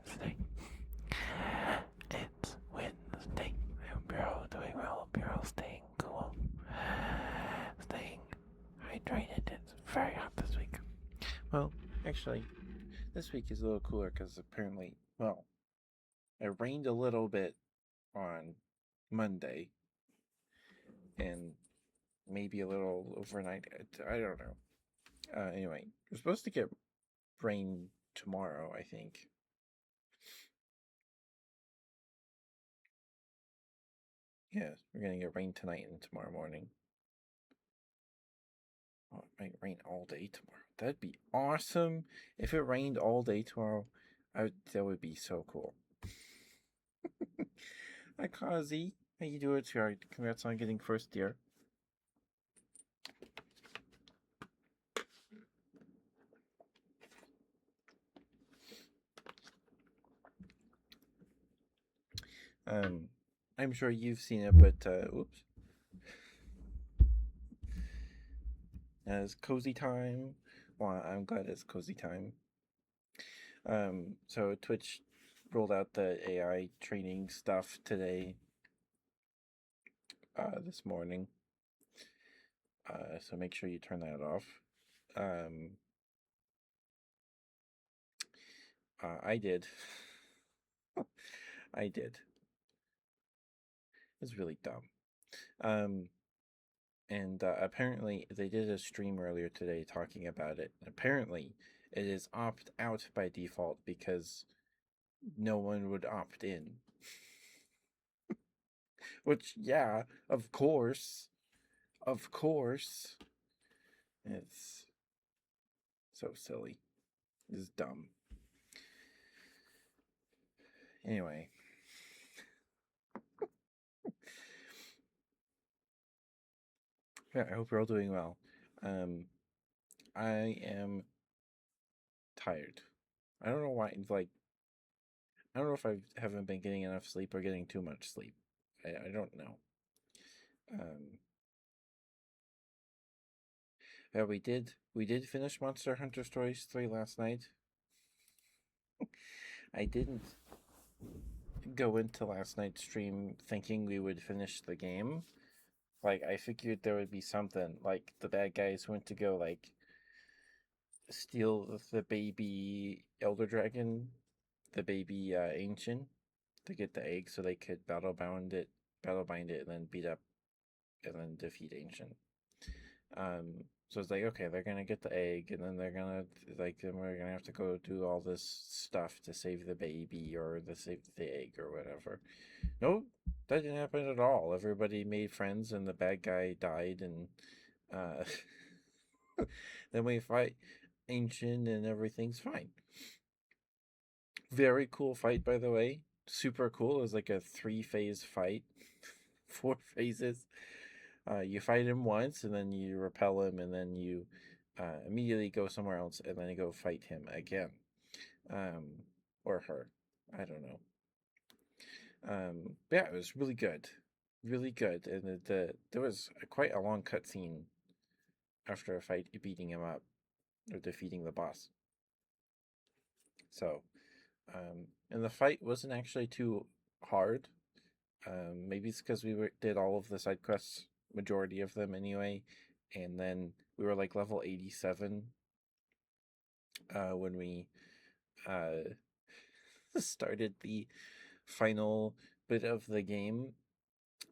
Wednesday. It's Wednesday. I hope you're all doing well. Hope you're all staying cool. Staying hydrated. It's very hot this week. Well, actually, this week is a little cooler because apparently, well, it rained a little bit on Monday and maybe a little overnight. I don't know. Anyway, we're supposed to get rain tomorrow, I think. Yeah, we're gonna get rain tonight and tomorrow morning. Oh, it might rain all day tomorrow. That'd be awesome. If it rained all day tomorrow, that would be so cool. Hi, Kazi. How you doing, sweetheart? Congrats on getting first year. I'm sure you've seen it, but oops. It's cozy time. Well, I'm glad it's cozy time. So Twitch rolled out the AI training stuff today. This morning. So make sure you turn that off. I did. I did. It's really dumb. And apparently they did a stream earlier today talking about it. Apparently it is opt out by default because no one would opt in. Which, yeah, of course. Of course. It's so silly. It's dumb. Anyway. Yeah, I hope you're all doing well. I am tired. I don't know why. Like, I don't know if I haven't been getting enough sleep or getting too much sleep. I don't know. Yeah, we did finish Monster Hunter Stories 3 last night. I didn't go into last night's stream thinking we would finish the game. Like, I figured there would be something. Like, the bad guys went to go, like, steal the baby Elder Dragon, the baby Ancient, to get the egg so they could battle bind it, and then beat up, and then defeat Ancient. So it's like, okay, they're gonna get the egg, and then they're gonna then we're gonna have to go do all this stuff to save the baby or to save the egg or whatever. Nope, that didn't happen at all. Everybody made friends, and the bad guy died, and uh, then we fight Ancient, and everything's fine. Very cool fight, by the way. Super cool. It was like a 3-phase fight, 4 phases. You fight him once, and then you repel him, and then you immediately go somewhere else, and then you go fight him again, or her. I don't know. Yeah, it was really good, really good, and there was quite a long cutscene after a fight, beating him up or defeating the boss. So, and the fight wasn't actually too hard. Maybe it's because did all of the side quests, majority of them anyway, and then we were like level 87 when we started the final bit of the game.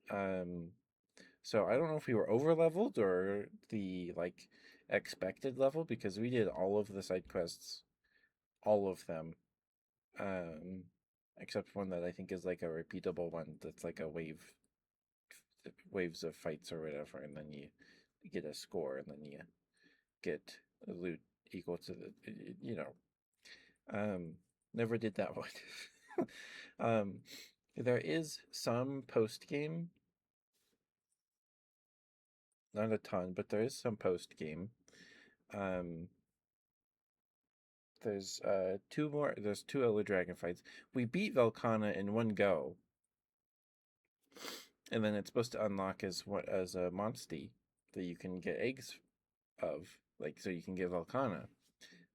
So I don't know if we were over leveled or the like expected level, because we did all of the side quests, all of them, except one that I think is like a repeatable one that's like a waves of fights or whatever, and then you get a score, and then you get loot equal to never did that one. There is some post game, not a ton, but there is some post game. There's there's 2 Elder Dragon fights. We beat Velkhana in one go, and then it's supposed to unlock as a Monstie that you can get eggs of, like, so you can get Velkhana.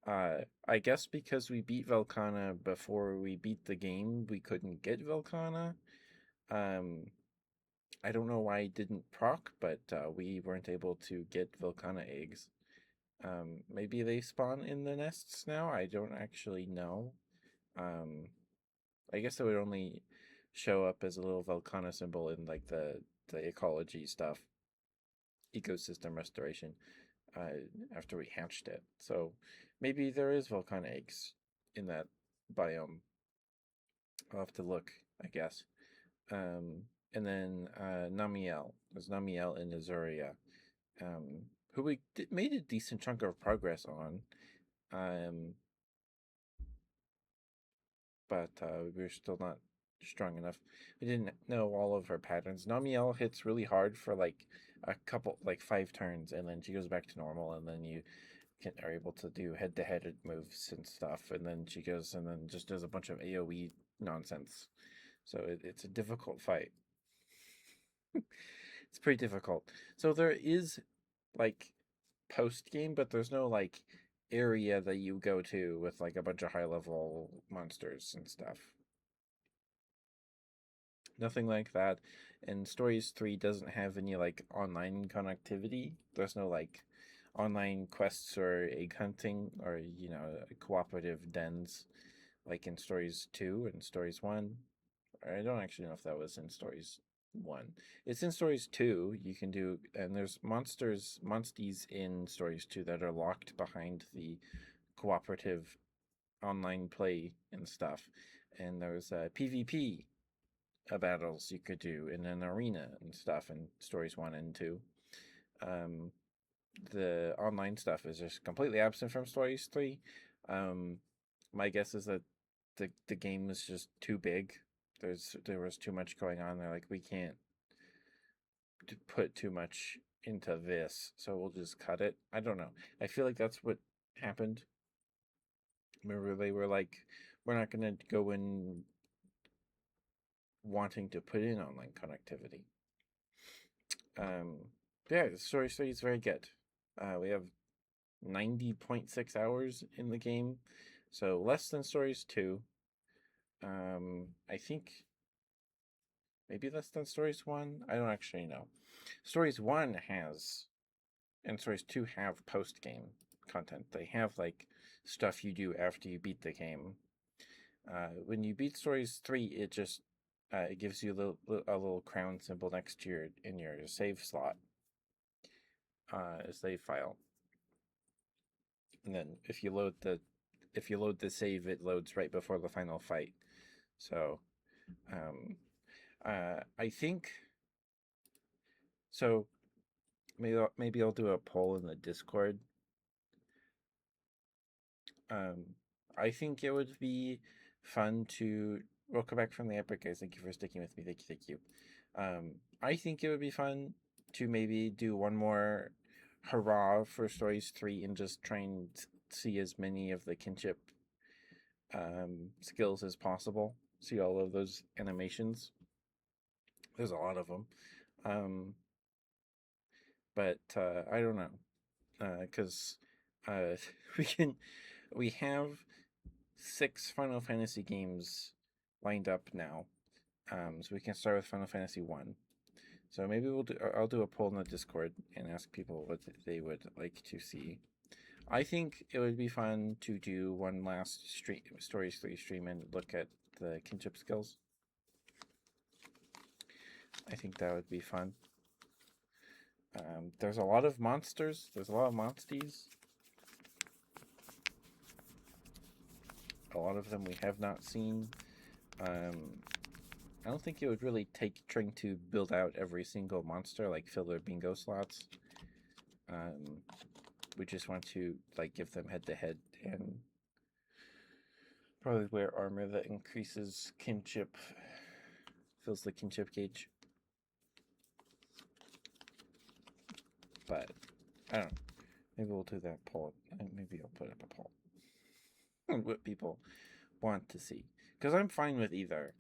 I guess because we beat Velkhana before we beat the game, we couldn't get Velkhana. Um, I don't know why it didn't proc, but we weren't able to get Velkhana eggs. Maybe they spawn in the nests now. I don't actually know. Um, I guess it would only show up as a little Velkhana symbol in like the ecology stuff, ecosystem restoration, after we hatched it. So maybe there is volcano eggs in that biome. I'll have to look, I guess. And then Namiel. There's Namiel in Azuria, who we made a decent chunk of progress on. Um, but we were still not strong enough. We didn't know all of her patterns. Namiel hits really hard for like a couple, like 5 turns, and then she goes back to normal, and then you are able to do head-to-head moves and stuff, and then she goes and then just does a bunch of AoE nonsense. So it's a difficult fight. It's pretty difficult. So there is like post game, but there's no like area that you go to with like a bunch of high level monsters and stuff. Nothing like that. And Stories 3 doesn't have any like online connectivity. There's no like online quests or egg hunting or, cooperative dens like in Stories 2 and Stories 1. I don't actually know if that was in Stories 1. It's in Stories 2. You can do, and there's monsties in Stories 2 that are locked behind the cooperative online play and stuff. And there's PvP battles you could do in an arena and stuff in Stories 1 and 2. Um, the online stuff is just completely absent from Stories 3. My guess is that the game was just too big. There was too much going on. They're like, we can't put too much into this, so we'll just cut it. I don't know. I feel like that's what happened. Remember, they were like, we're not going to go in wanting to put in online connectivity. Yeah, the story is very good. We have 90.6 hours in the game, so less than Stories 2. I think maybe less than Stories 1. I don't actually know. Stories 1 has, and Stories 2 have post game content. They have like stuff you do after you beat the game. When you beat Stories 3, it just it gives you a little crown symbol next to your save slot, a save file, and then if you load the save, it loads right before the final fight. So, I think so. Maybe I'll do a poll in the Discord. Um, I think it would be fun to welcome back from the epic, guys. Thank you for sticking with me. Thank you. I think it would be fun to maybe do one more hurrah for Stories 3 and just try and see as many of the kinship skills as possible. See all of those animations. There's a lot of them. But I don't know. Because we have 6 Final Fantasy games lined up now. So we can start with Final Fantasy 1. So maybe I'll do a poll in the Discord and ask people what they would like to see. I think it would be fun to do one last Stories 3 stream and look at the kinship skills. I think that would be fun. There's a lot of monsters. There's a lot of monsties. A lot of them we have not seen. I don't think it would really take trying to build out every single monster, like fill their bingo slots. We just want to like give them head-to-head and probably wear armor that increases kinship, fills the kinship gauge. But I don't know. Maybe we'll do that poll. Maybe I'll put up a poll on what people want to see. Because I'm fine with either.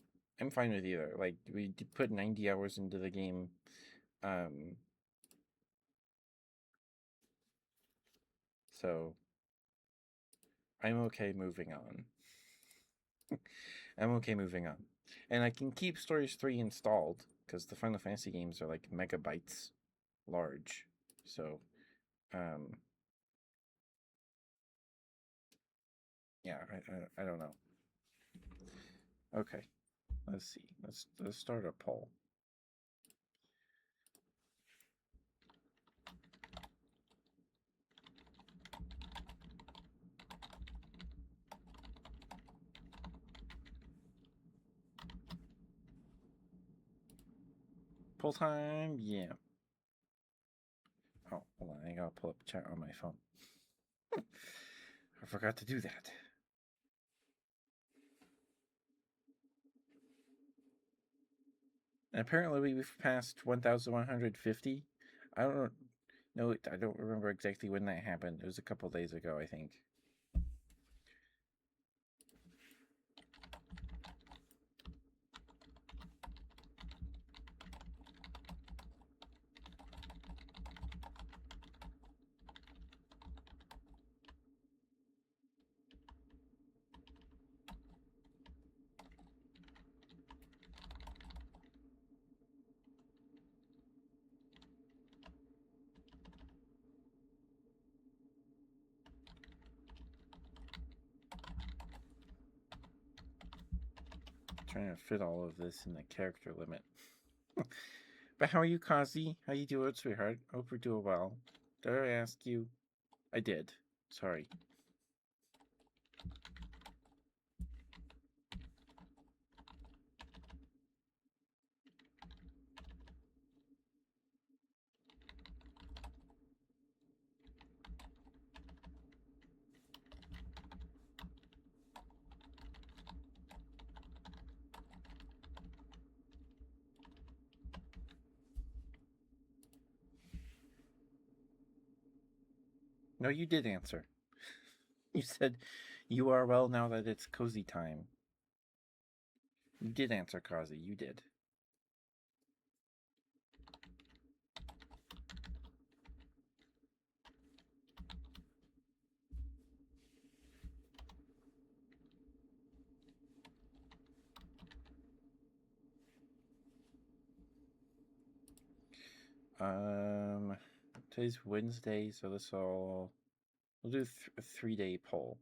Like, we put 90 hours into the game. So I'm okay moving on. I'm okay moving on. And I can keep Stories 3 installed because the Final Fantasy games are like megabytes large. So, um, yeah, I don't know. Okay, let's see. Let's start a poll. Poll time, yeah. Oh, hold on, I gotta pull up chat on my phone. I forgot to do that. And apparently we've passed 1,150. I don't know. I don't remember exactly when that happened. It was a couple days ago, I think. Trying to fit all of this in the character limit. But how are you, Kazi? How you doing, sweetheart? Hope you're doing well. Did I ask you? I did. Sorry. No, you did answer. You said you are well now that it's cozy time. You did answer, Kazi. You did. Um, today's Wednesday, so we'll do a 3-day poll.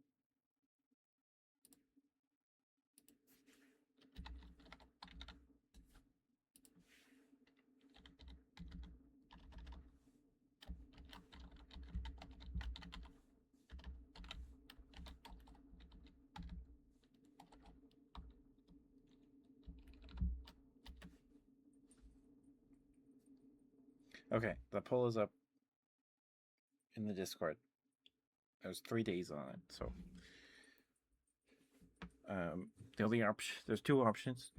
Okay, the poll is up in the Discord. There's 3 days on it, so the only option there's two options.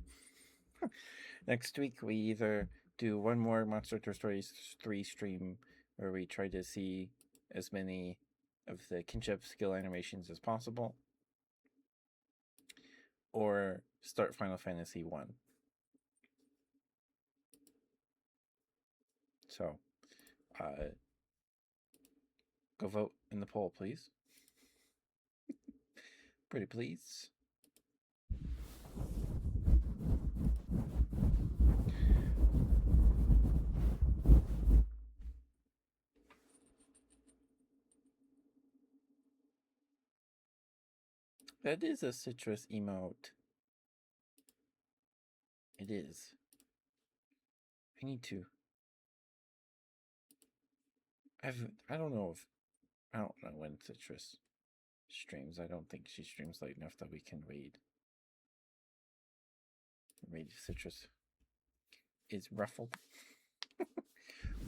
Next week we either do one more Monster Hunter Stories 3 stream where we try to see as many of the kinship skill animations as possible, or start Final Fantasy 1. So, go vote in the poll, please. Pretty please. That is a citrus emote. It is. I need to. I don't know when Citrus streams. I don't think she streams late enough that we can raid. Raid Citrus is ruffled.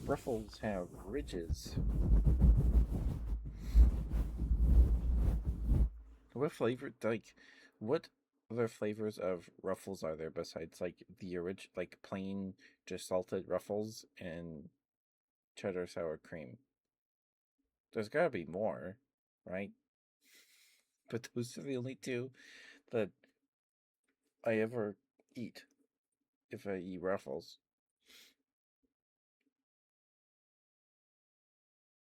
Ruffles have ridges. What flavor, what other flavors of ruffles are there besides like the original, like plain just salted ruffles and cheddar sour cream? There's gotta be more, right? But those are the only two that I ever eat if I eat ruffles.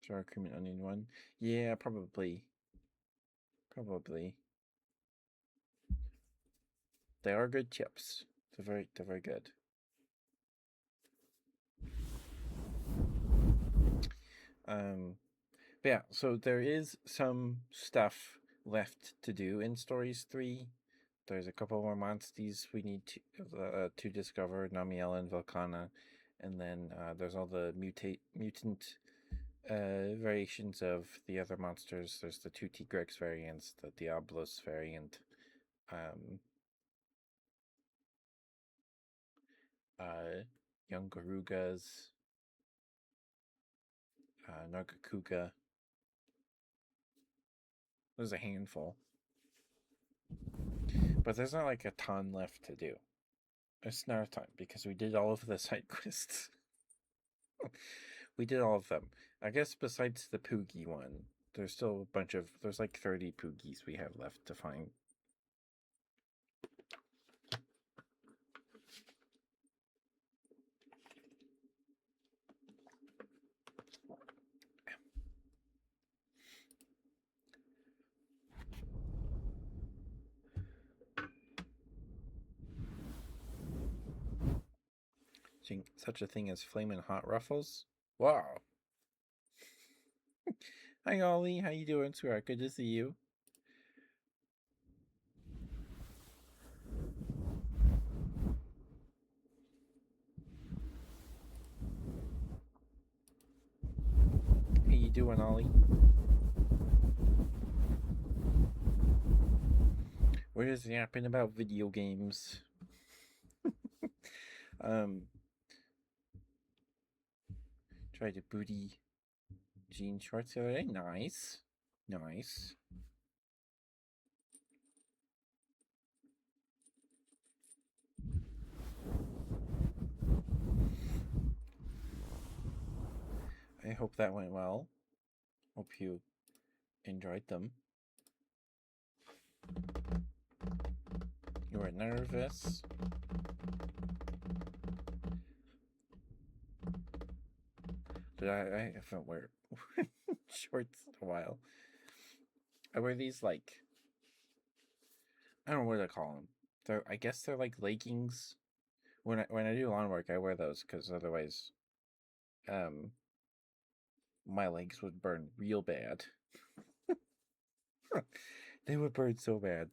Sour cream and onion one. Yeah, probably. Probably. They are good chips. They're very good. But yeah, so there is some stuff left to do in Stories 3. There's a couple more monsters we need to discover, Namiel and Volcana, and then there's all the mutant variations of the other monsters. There's the two Tigrex variants, the Diablos variant, young Garugas, Nargacuga. There's a handful. But there's not like a ton left to do. It's not a ton because we did all of the side quests. We did all of them. I guess besides the Poogie one, there's still a bunch of. There's like 30 Poogies we have left to find. Such a thing as flaming hot ruffles? Wow. Hi Ollie, how you doing, sweetheart? Good to see you. How you doing, Ollie? We're just yapping about video games. Tried to booty jean shorts the other day. Nice. Nice. I hope that went well. Hope you enjoyed them. You were nervous. I haven't wear shorts in a while. I wear these like I don't know what to call them. I guess they're like leggings. When I do lawn work, I wear those because otherwise, my legs would burn real bad. They would burn so bad.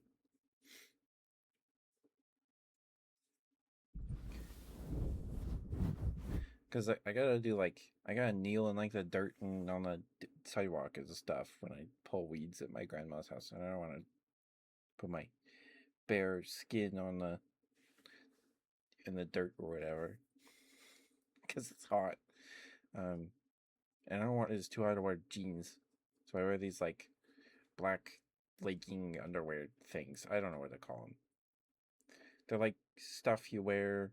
Because I gotta do like I gotta kneel in like the dirt and on the sidewalk and stuff when I pull weeds at my grandma's house, and I don't want to put my bare skin on the in the dirt or whatever because it's hot. And I don't want it's too hot to wear jeans, so I wear these like black legging underwear things. I don't know what to call them. They're like stuff you wear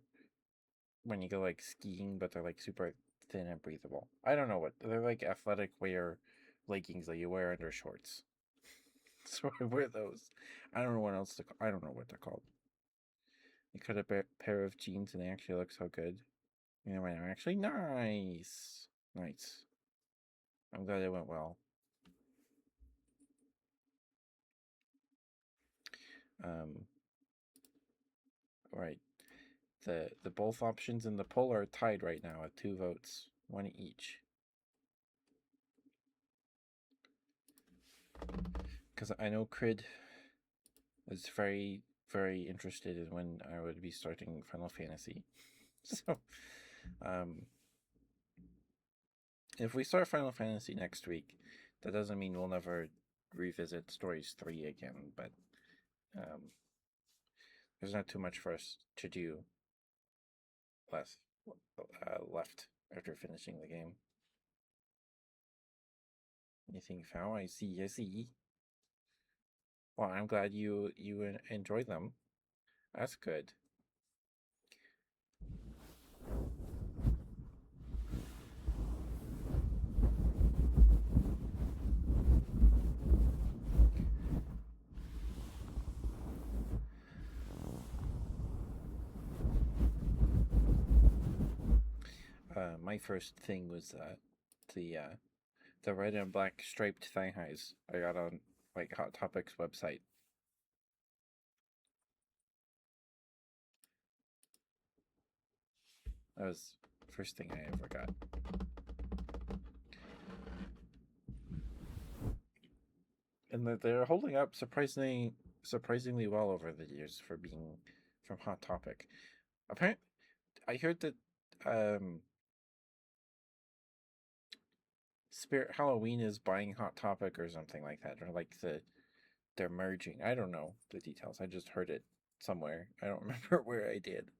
when you go like skiing, but they're like super thin and breathable. I don't know what they're like athletic wear leggings that you wear under shorts. So I wear those. I don't know what else to. I don't know what they're called. You cut a pair of jeans and they actually look so good. You know, they're actually nice. Nice. I'm glad it went well. Right. The both options in the poll are tied right now at 2 votes, 1 each. Because I know Crid is very, very interested in when I would be starting Final Fantasy. So, if we start Final Fantasy next week, that doesn't mean we'll never revisit Stories 3 again, but there's not too much for us to do left after finishing the game. Anything foul? I see. I see. Well, I'm glad you enjoy them. That's good. My first thing was the red and black striped thigh highs I got on like Hot Topics website. That was the first thing I ever got. And they're holding up surprisingly well over the years for being from Hot Topic. Apparently, I heard that um, Spirit Halloween is buying Hot Topic or something like that, or like they're merging. I don't know the details. I just heard it somewhere. I don't remember where I did.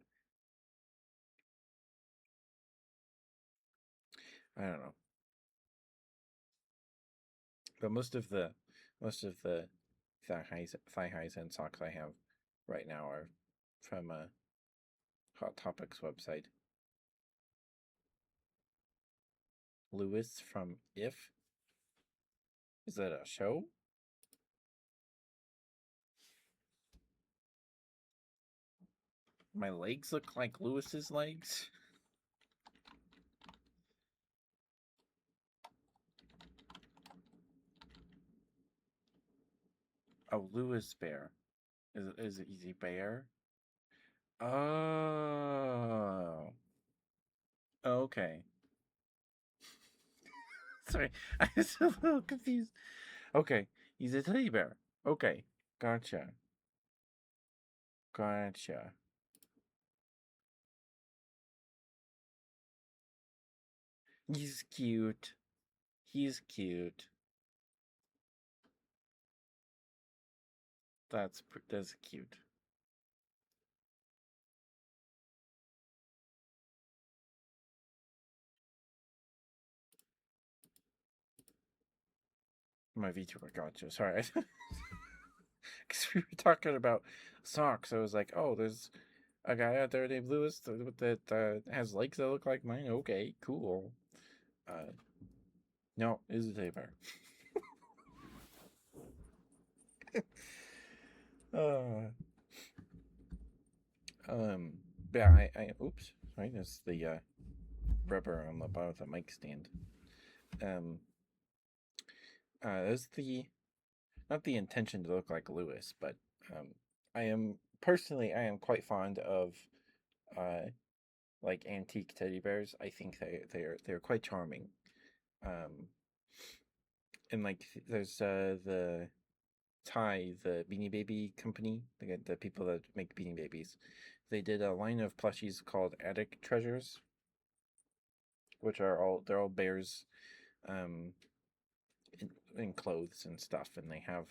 I don't know. But most of the thigh highs and socks I have right now are from Hot Topics website. Lewis from If. Is that a show? My legs look like Lewis's legs. Oh, Lewis Bear. Is it Easy Bear? Oh. Okay. Sorry, I was a little confused. Okay, he's a teddy bear. Okay, gotcha. Gotcha. He's cute. He's cute. That's cute. My VTuber gotcha. Sorry, because we were talking about socks. I was like, oh, there's a guy out there named Lewis that has legs that look like mine. Okay, cool. Uh, no, is a teddy bear. uh, um, yeah, oops, sorry, that's the rubber on the bottom of the mic stand. Um, that's the not the intention to look like Lewis, but um, I am quite fond of uh like antique teddy bears. I think they're quite charming. Um, and like there's the the Beanie Baby company, the people that make Beanie Babies. They did a line of plushies called Attic Treasures, which are all they're all bears, um, in clothes and stuff, and they have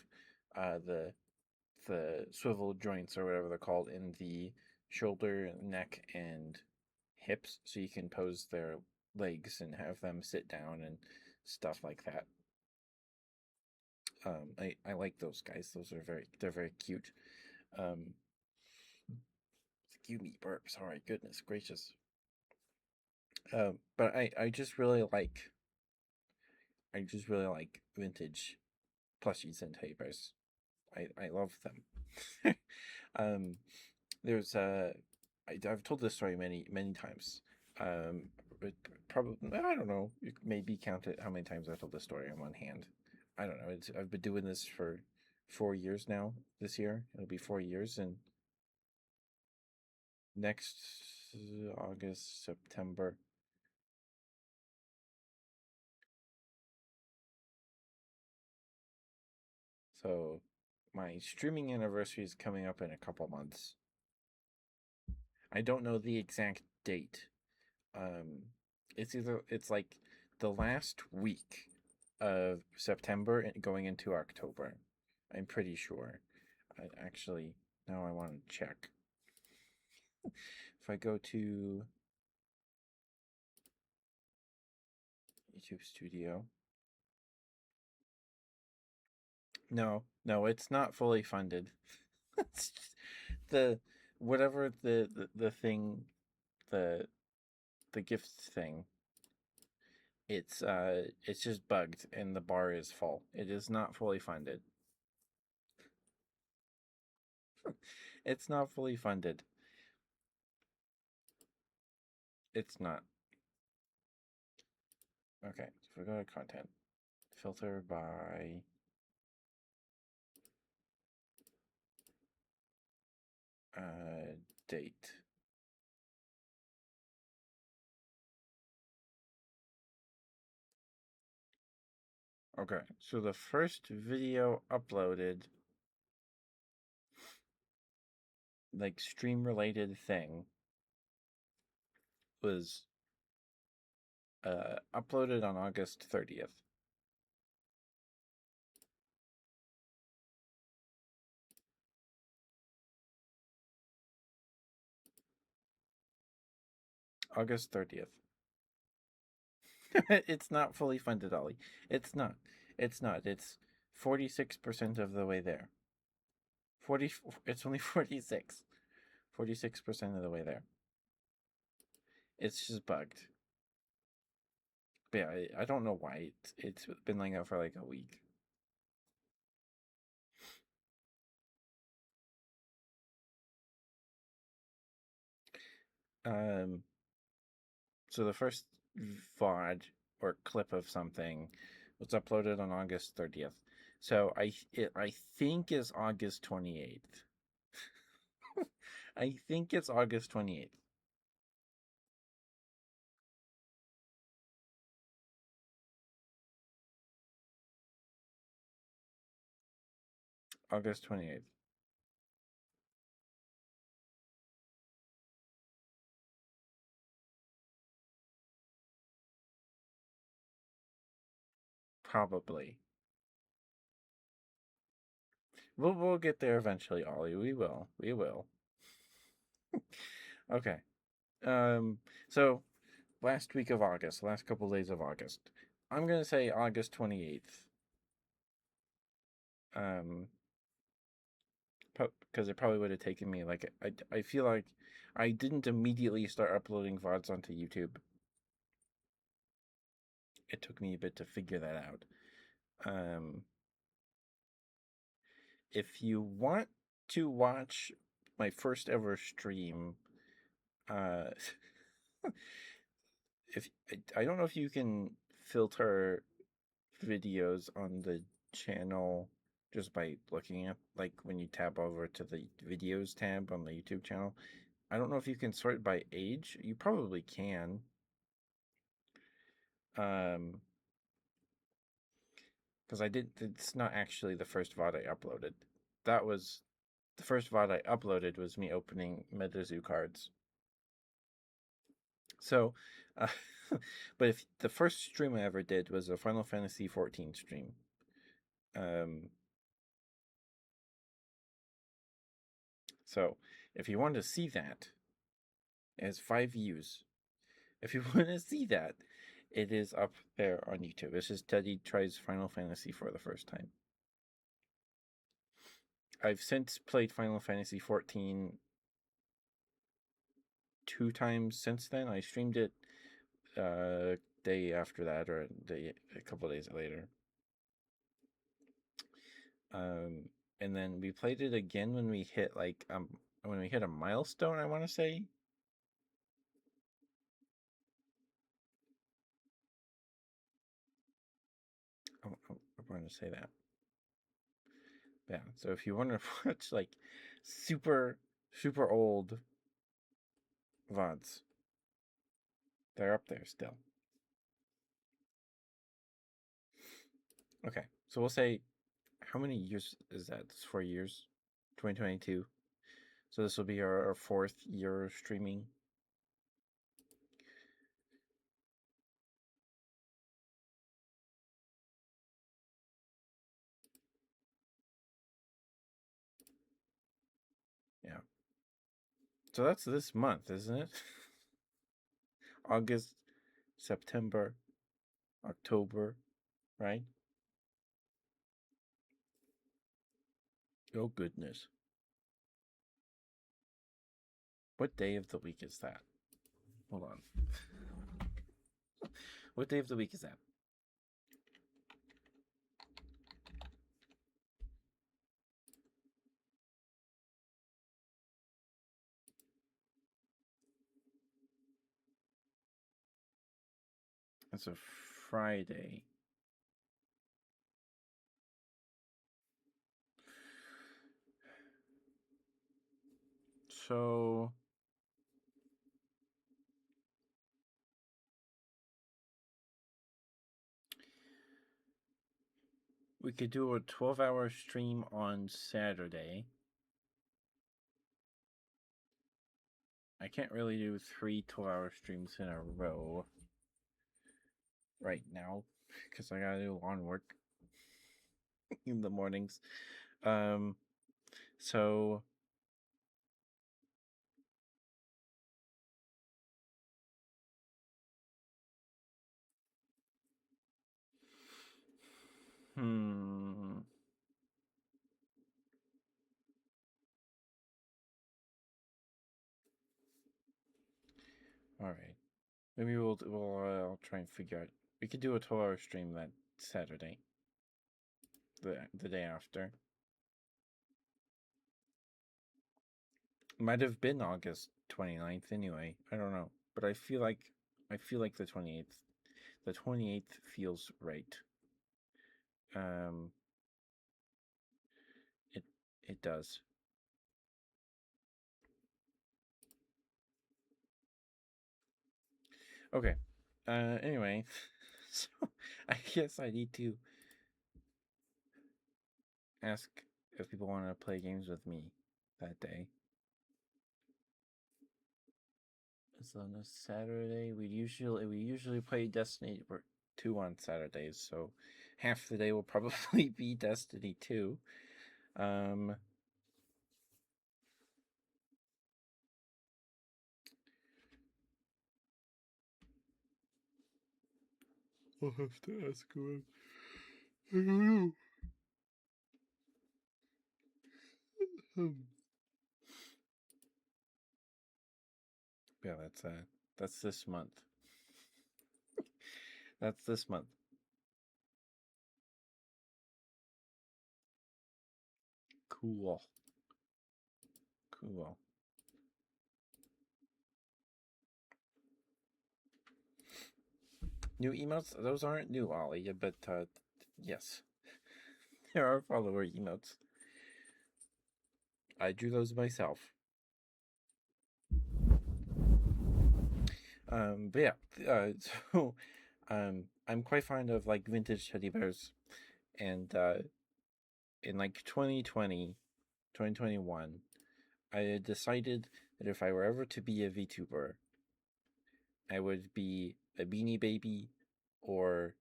the swivel joints or whatever they're called in the shoulder, neck, and hips, so you can pose their legs and have them sit down and stuff like that. I like those guys. They're very cute. Um, Excuse me, burps. All right, goodness gracious. But I just really like vintage plushies and teddy bears. I love them. um, there's I've told this story many times. Um, but probably I don't know. You could maybe count it how many times I've told this story on one hand. I don't know. I've been doing this for 4 years now. This year it'll be 4 years, and next August September. So my streaming anniversary is coming up in a couple months. I don't know the exact date. Um, it's like the last week of September and going into October. I'm pretty sure. Actually, now I want to check. If I go to YouTube Studio, no, it's not fully funded. It's just the whatever the thing the the gift thing. It's just bugged and the bar is full. It is not fully funded. It's not fully funded. It's not. Okay, so if we go to content, filter by update. Okay, so the first video uploaded, like stream related thing, was uploaded on August 30th. August 30th. It's not fully funded, Ollie. It's not. It's not. It's 46% of the way there. 40. It's only 46. 46% of the way there. It's just bugged. But yeah, I don't know why it's been like that for like a week. Um. So the first VOD or clip of something was uploaded on August 30th. So I think it's August 28th. I think it's August 28th. August 28th. Probably. We'll get there eventually, Ollie. We will. We will. Okay. So last week of August, last couple days of August. I'm gonna say August 28th. Um, because it probably would have taken me like I feel like I didn't immediately start uploading VODs onto YouTube. It took me a bit to figure that out. If you want to watch my first ever stream, uh, if I don't know if you can filter videos on the channel just by looking at like when you tab over to the videos tab on the YouTube channel. I don't know if you can sort by age. You probably can. Because I did. It's not actually the first VOD I uploaded. That was the first VOD I uploaded was me opening MetaZoo cards. So, uh, but if the first stream I ever did was a Final Fantasy 14 stream. So if you want to see that, it has 5 views. If you want to see that, it is up there on YouTube. This is Teddy tries Final Fantasy for the first time. I've since played Final Fantasy 14 2 times since then. I streamed it day after that or a couple days later. And then we played it again when we hit when we hit a milestone, I want to say. I want to say that. Yeah. So if you want to watch like super old VODs, they're up there still. Okay. So we'll say, how many years is that? It's 4 years. 2022. So this will be our 4th year streaming. Yeah. So that's this month, isn't it? August, September, October, right? Oh, goodness. What day of the week is that? Hold on. What day of the week is that? It's a Friday. So We could do a 12-hour stream on Saturday. I can't really do 3 12-hour streams in a row right now because I gotta do lawn work in the mornings. Um, so hmm. All right. Maybe I'll try and figure out. We could do a 12-hour stream that Saturday, the day after. Might have been August 29th anyway. I don't know, but I feel like the 28th. The 28th feels right. Um, it it does. Okay. Anyway, so I guess I need to ask if people want to play games with me that day. So on a Saturday, we usually play Destiny 2 on Saturdays, so half the day will probably be Destiny 2. Um, I'll have to ask him. I don't know. Yeah, that's this month. That's this month. Cool. Cool. New emotes? Those aren't new, Ollie, but yes. There are follower emotes. I drew those myself. But yeah, so I'm quite fond of like vintage teddy bears, and in like 2020, 2021, I had decided that if I were ever to be a VTuber, I would be a Beanie Baby or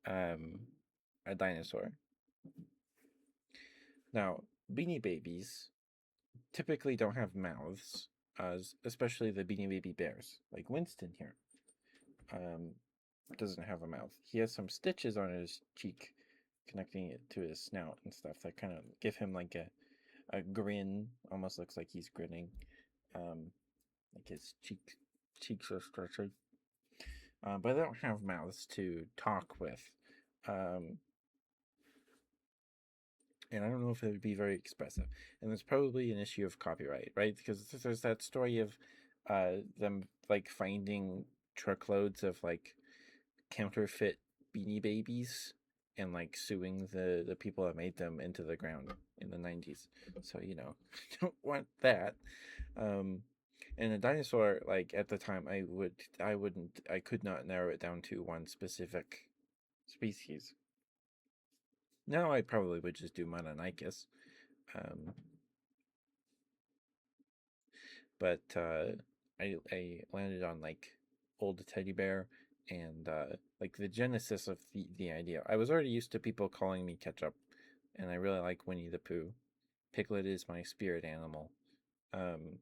um, a dinosaur. Now, Beanie Babies typically don't have mouths, especially the Beanie Baby bears, like Winston here. Um, doesn't have a mouth. He has some stitches on his cheek, connecting it to his snout and stuff that kind of give him like a grin. Almost looks like he's grinning. Like his cheeks are stretchy. But they don't have mouths to talk with. Um, and I don't know if it would be very expressive. And there's probably an issue of copyright, right? Because there's that story of them like finding truckloads of like counterfeit Beanie Babies and like suing the people that made them into the ground in the 90s. So, don't want that. Um and a dinosaur, like at the time, I could not narrow it down to one specific species. Now I probably would just do Mononicus. Um but I landed on like old teddy bear and like the genesis of the idea. I was already used to people calling me ketchup, and I really like Winnie the Pooh. Piglet is my spirit animal. Um,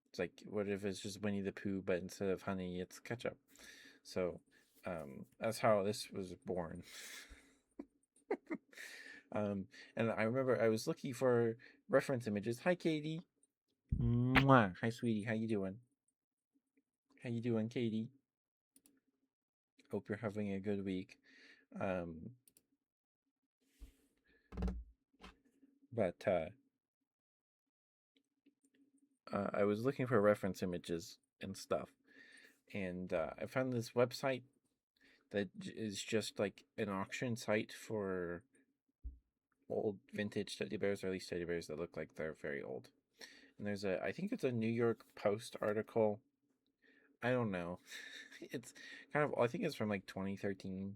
it's like, what if it's just Winnie the Pooh, but instead of honey, it's ketchup? So that's how this was born. And I remember I was looking for reference images. Hi, Katie. Mwah. Hi, sweetie. How you doing? How you doing, Katie? Hope you're having a good week. Um, but I was looking for reference images and stuff, and I found this website that is just like an auction site for old vintage teddy bears, or at least teddy bears that look like they're very old. And I think it's a New York Post article. I don't know. It's kind of, I think it's from like 2013,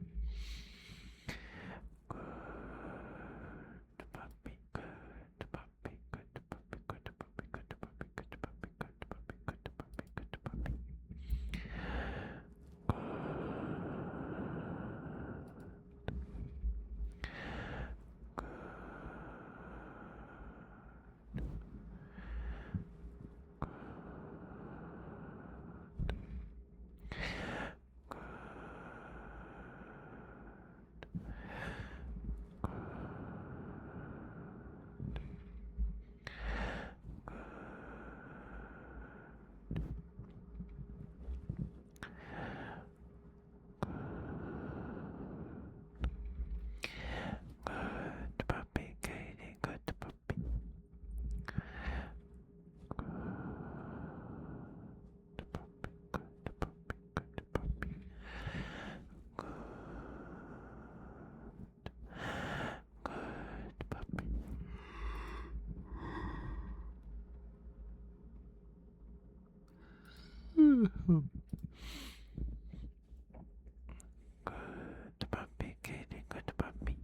puppy, good puppy, good puppy, good puppy, good puppy, good puppy, good puppy, good puppy, good puppy. Good puppy, Katie, good puppy. Good puppy, good puppy, good puppy. Good puppy. Good puppy, Katie, good puppy.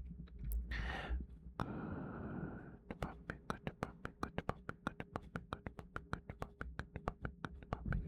Good puppy, good puppy, good puppy, good puppy, good puppy, good puppy, good puppy, good puppy.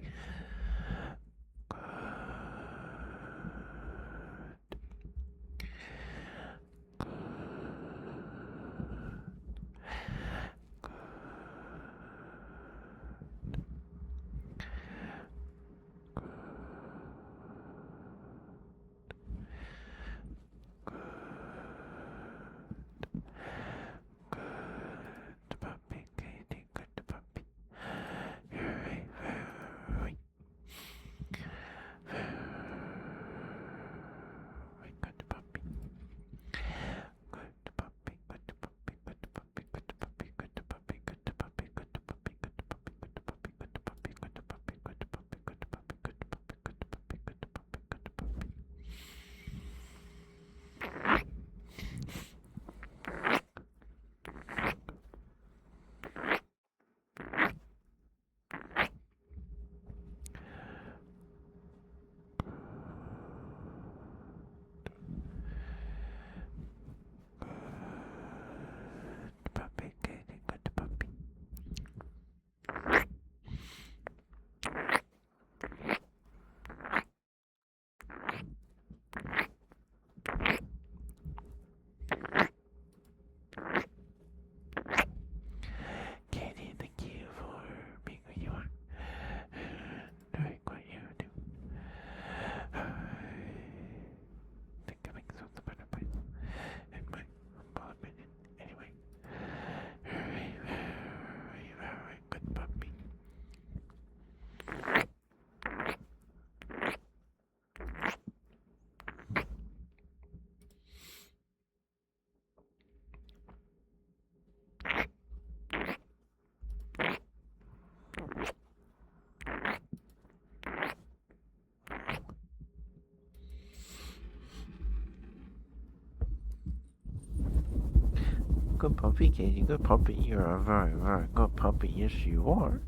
Good puppy, Katie. Good puppy. You're a very, very good puppy. Yes, you are.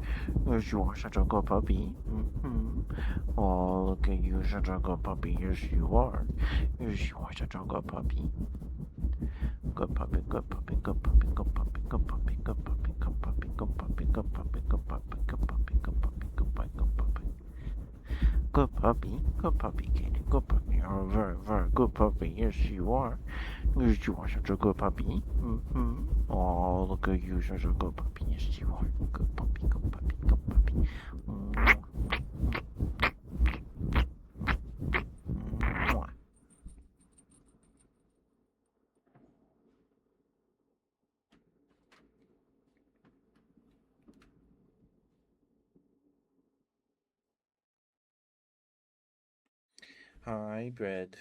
Yes, you are such a good puppy. Oh, look at you, such a good puppy. Yes, you are. Yes, you are such a good puppy. Good puppy, good puppy, good puppy, good puppy, good puppy, good puppy, good puppy, good puppy, good puppy, good puppy, good puppy, good puppy, good puppy, good puppy. Good puppy, Katie. Good puppy. You're a very, very good puppy. Yes, you are. Yes, you are such a good puppy. Oh, look at you, such a good puppy. Yes, you are. Good puppy, good puppy, good puppy. Hi, bread.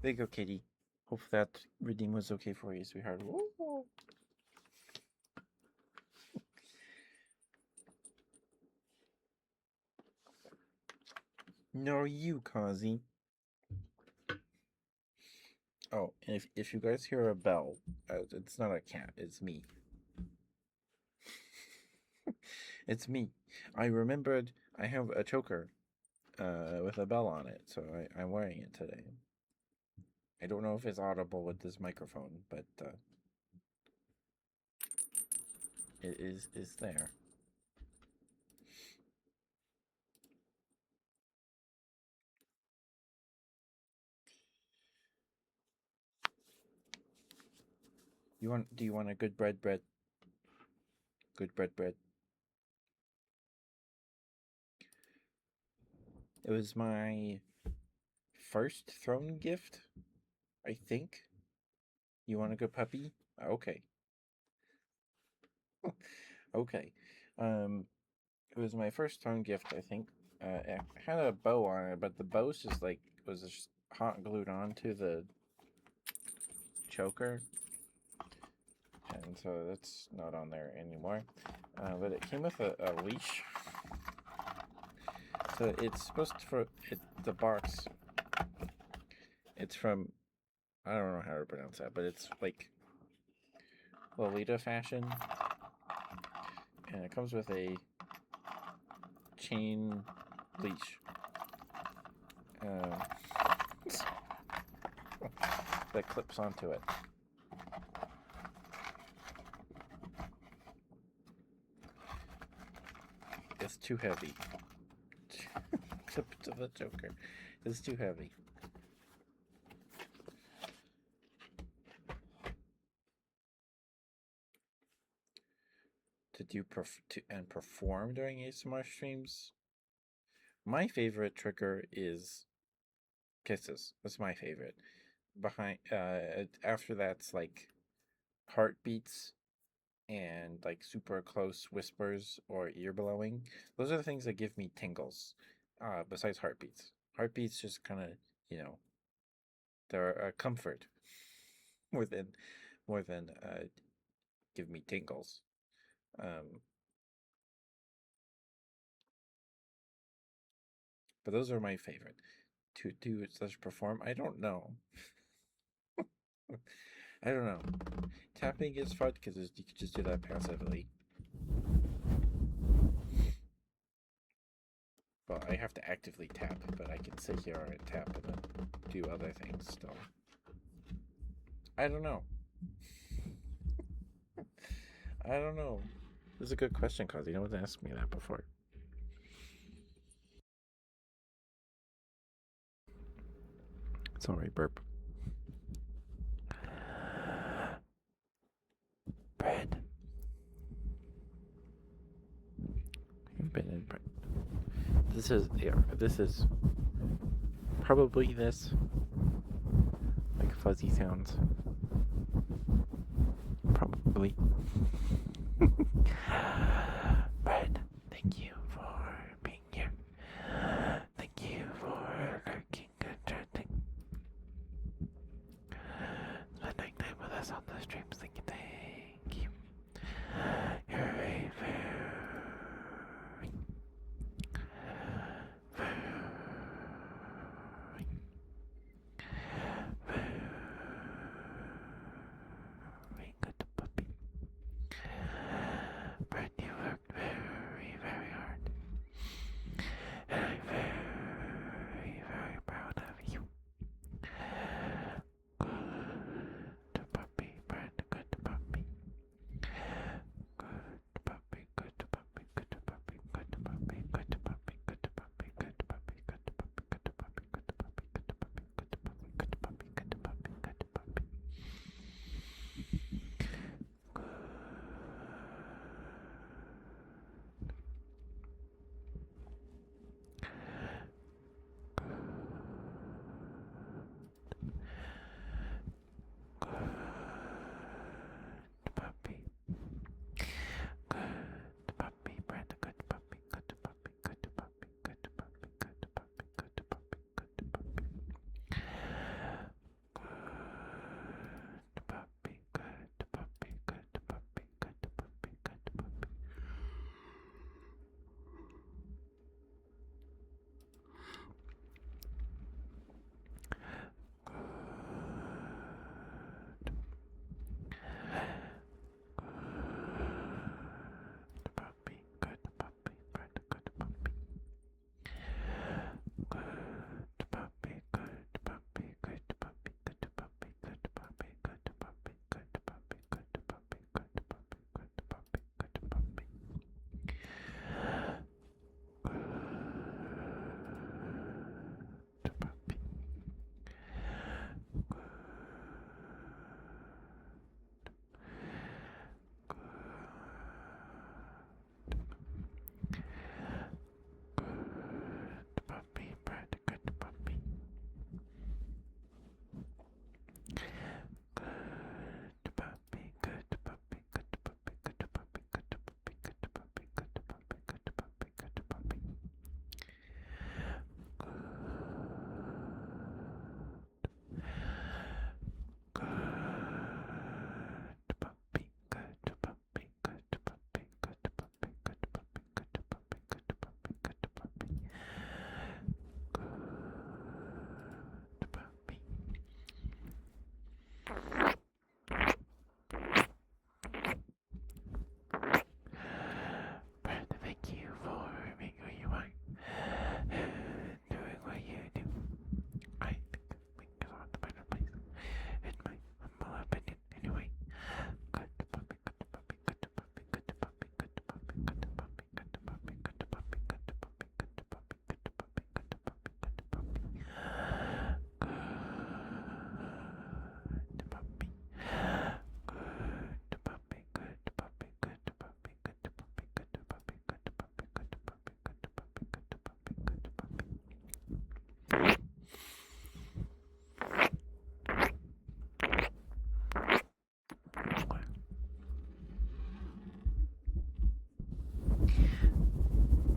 There you go, Katie. Hope that reading was okay for you, sweetheart. Woo! No, you, Kazi. Oh, and if you guys hear a bell, it's not a cat. It's me. It's me. I remembered I have a choker with a bell on it, so I'm wearing it today. I don't know if it's audible with this microphone, but it is there. Do you want a good bread? Good bread. It was my first throne gift, I think. You want a good puppy? Okay. Okay. Um it was my first throne gift, I think. It had a bow on it, but the bow's just like was just hot glued onto the choker, and so that's not on there anymore. But it came with a leash, so it's supposed to, the box. It's from, I don't know how to pronounce that, but it's like Lolita fashion, and it comes with a chain leash that clips onto it. It's too heavy. Clip to the choker. It's too heavy. To do and perform during ASMR streams. My favorite trigger is kisses. That's my favorite. Behind after that's like heartbeats and like super close whispers or ear blowing. Those are the things that give me tingles. Besides heartbeats. Heartbeats just kind of, you know, they're a comfort more than give me tingles. Um, but those are my favorite. To do such perform, I don't know. I don't know. Tapping is fun because you can just do that passively. Well, I have to actively tap, but I can sit here and tap and then do other things still. I don't know. I don't know. This is a good question, cause you no one's asked me that before. Sorry, burp. Bread. You've been in bread. This is probably this like fuzzy sounds. Probably. Bread, thank you for being here. Thank you for lurking and chatting. Spending time with us on the streams. Thank you. You're a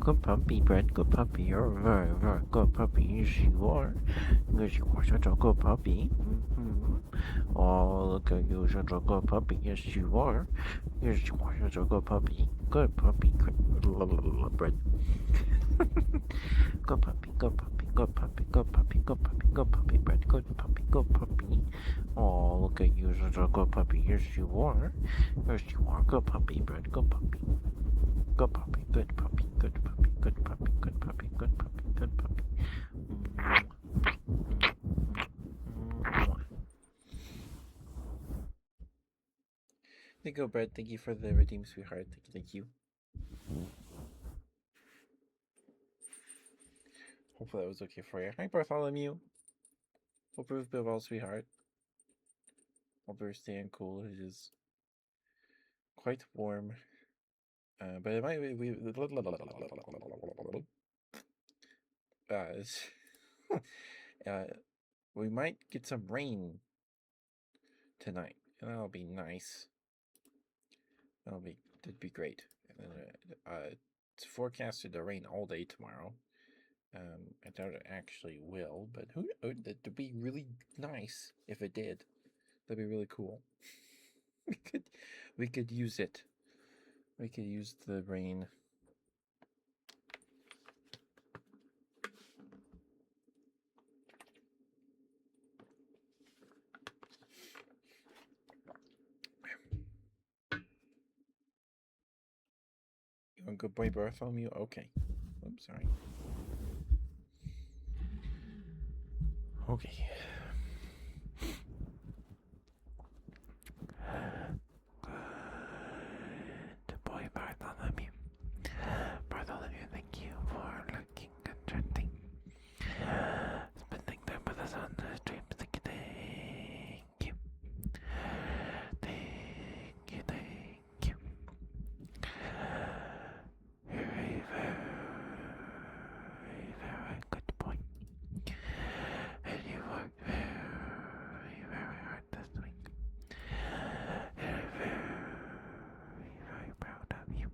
Good puppy, Brett. Good puppy. You're a very, very good puppy. Yes, you are. Yes, you are such a good puppy. Oh, look at you, such a good puppy. Yes, you are. Yes, you are such a good puppy. Good puppy. Brett. Good puppy, good puppy, good puppy, good puppy, good puppy, good puppy, Brett. Good puppy, good puppy. Oh, look at you, such a good puppy. Yes, you are. Yes, you are. Good puppy, Brett. Good puppy. Good puppy, good puppy, good puppy, good puppy, good puppy, good puppy, good puppy. Thank you, Brett. Thank you for the redeem, sweetheart. Thank you. Hopefully that was okay for you. Hi, Bartholomew. Hope you've been well, sweetheart. Hope you're staying cool. It is quite warm. But it might be. Uh, we might get some rain tonight, and that'll be nice. That'd be great. And then, it's forecasted to rain all day tomorrow. I doubt it actually will, but who knows? That'd be really nice if it did. That'd be really cool. we could we could use it. We could use the rain. You want good boy Bartholomew? Okay. Oops, sorry. Okay. Good boy, Bartholomew. Bartholomew, thank you for looking and chatting. Spending time with us on the stream. Thank you. Thank you, thank you. You're a very, very good boy. And you worked very, very hard this week. And I'm very, very proud of you.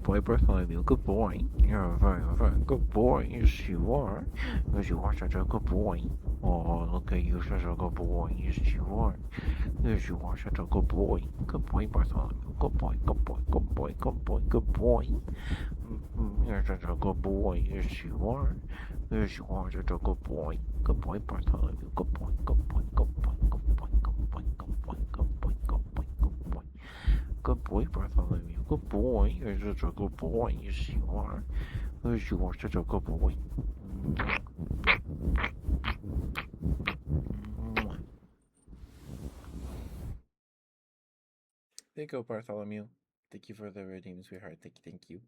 boy, Bartholomew. Good boy. You're a very, very good boy. Yes, you are. Yes, you are such a good boy. Oh, look at you, such a good boy. Yes, you are. Yes, you are such a good boy. Good boy, Bartholomew. Good boy, good boy, good boy, good boy, good boy. You're such a good boy. Yes, you are. Yes, you are such a good boy. Good boy, Bartholomew. Good boy, good boy, good boy, good boy, good boy, good boy, good boy, good boy, good boy. Good boy, Bartholomew. Good boy. You're such a good boy. Yes, you are. Yes, you are such a good boy. There you go, Bartholomew. Thank you for the redeem, sweetheart. Thank you.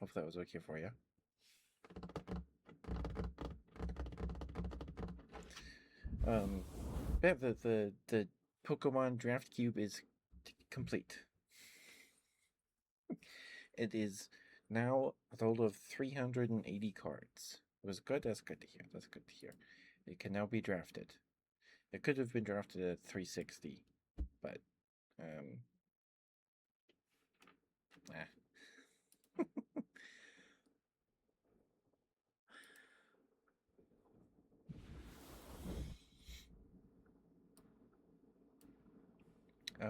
Hope that was okay for you. Yeah, the Pokemon Draft Cube is complete. It is now a total of 380 cards. It was good. That's good to hear. That's good to hear. It can now be drafted. It could have been drafted at 360, but um, eh.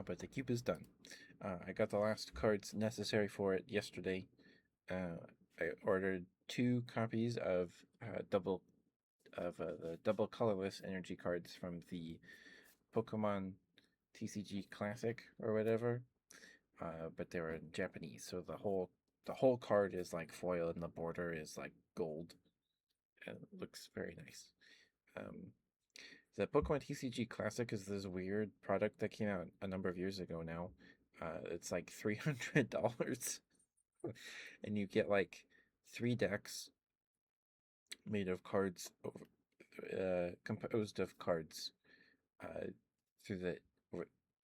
But the cube is done. I got the last cards necessary for it yesterday. I ordered 2 copies of the double colorless energy cards from the Pokemon TCG Classic or whatever. But they were in Japanese, so the whole card is like foil and the border is like gold. And it looks very nice. Um, the Pokemon TCG Classic is this weird product that came out a number of years ago now. It's like $300, and you get like 3 decks made of cards, composed of cards, uh, through the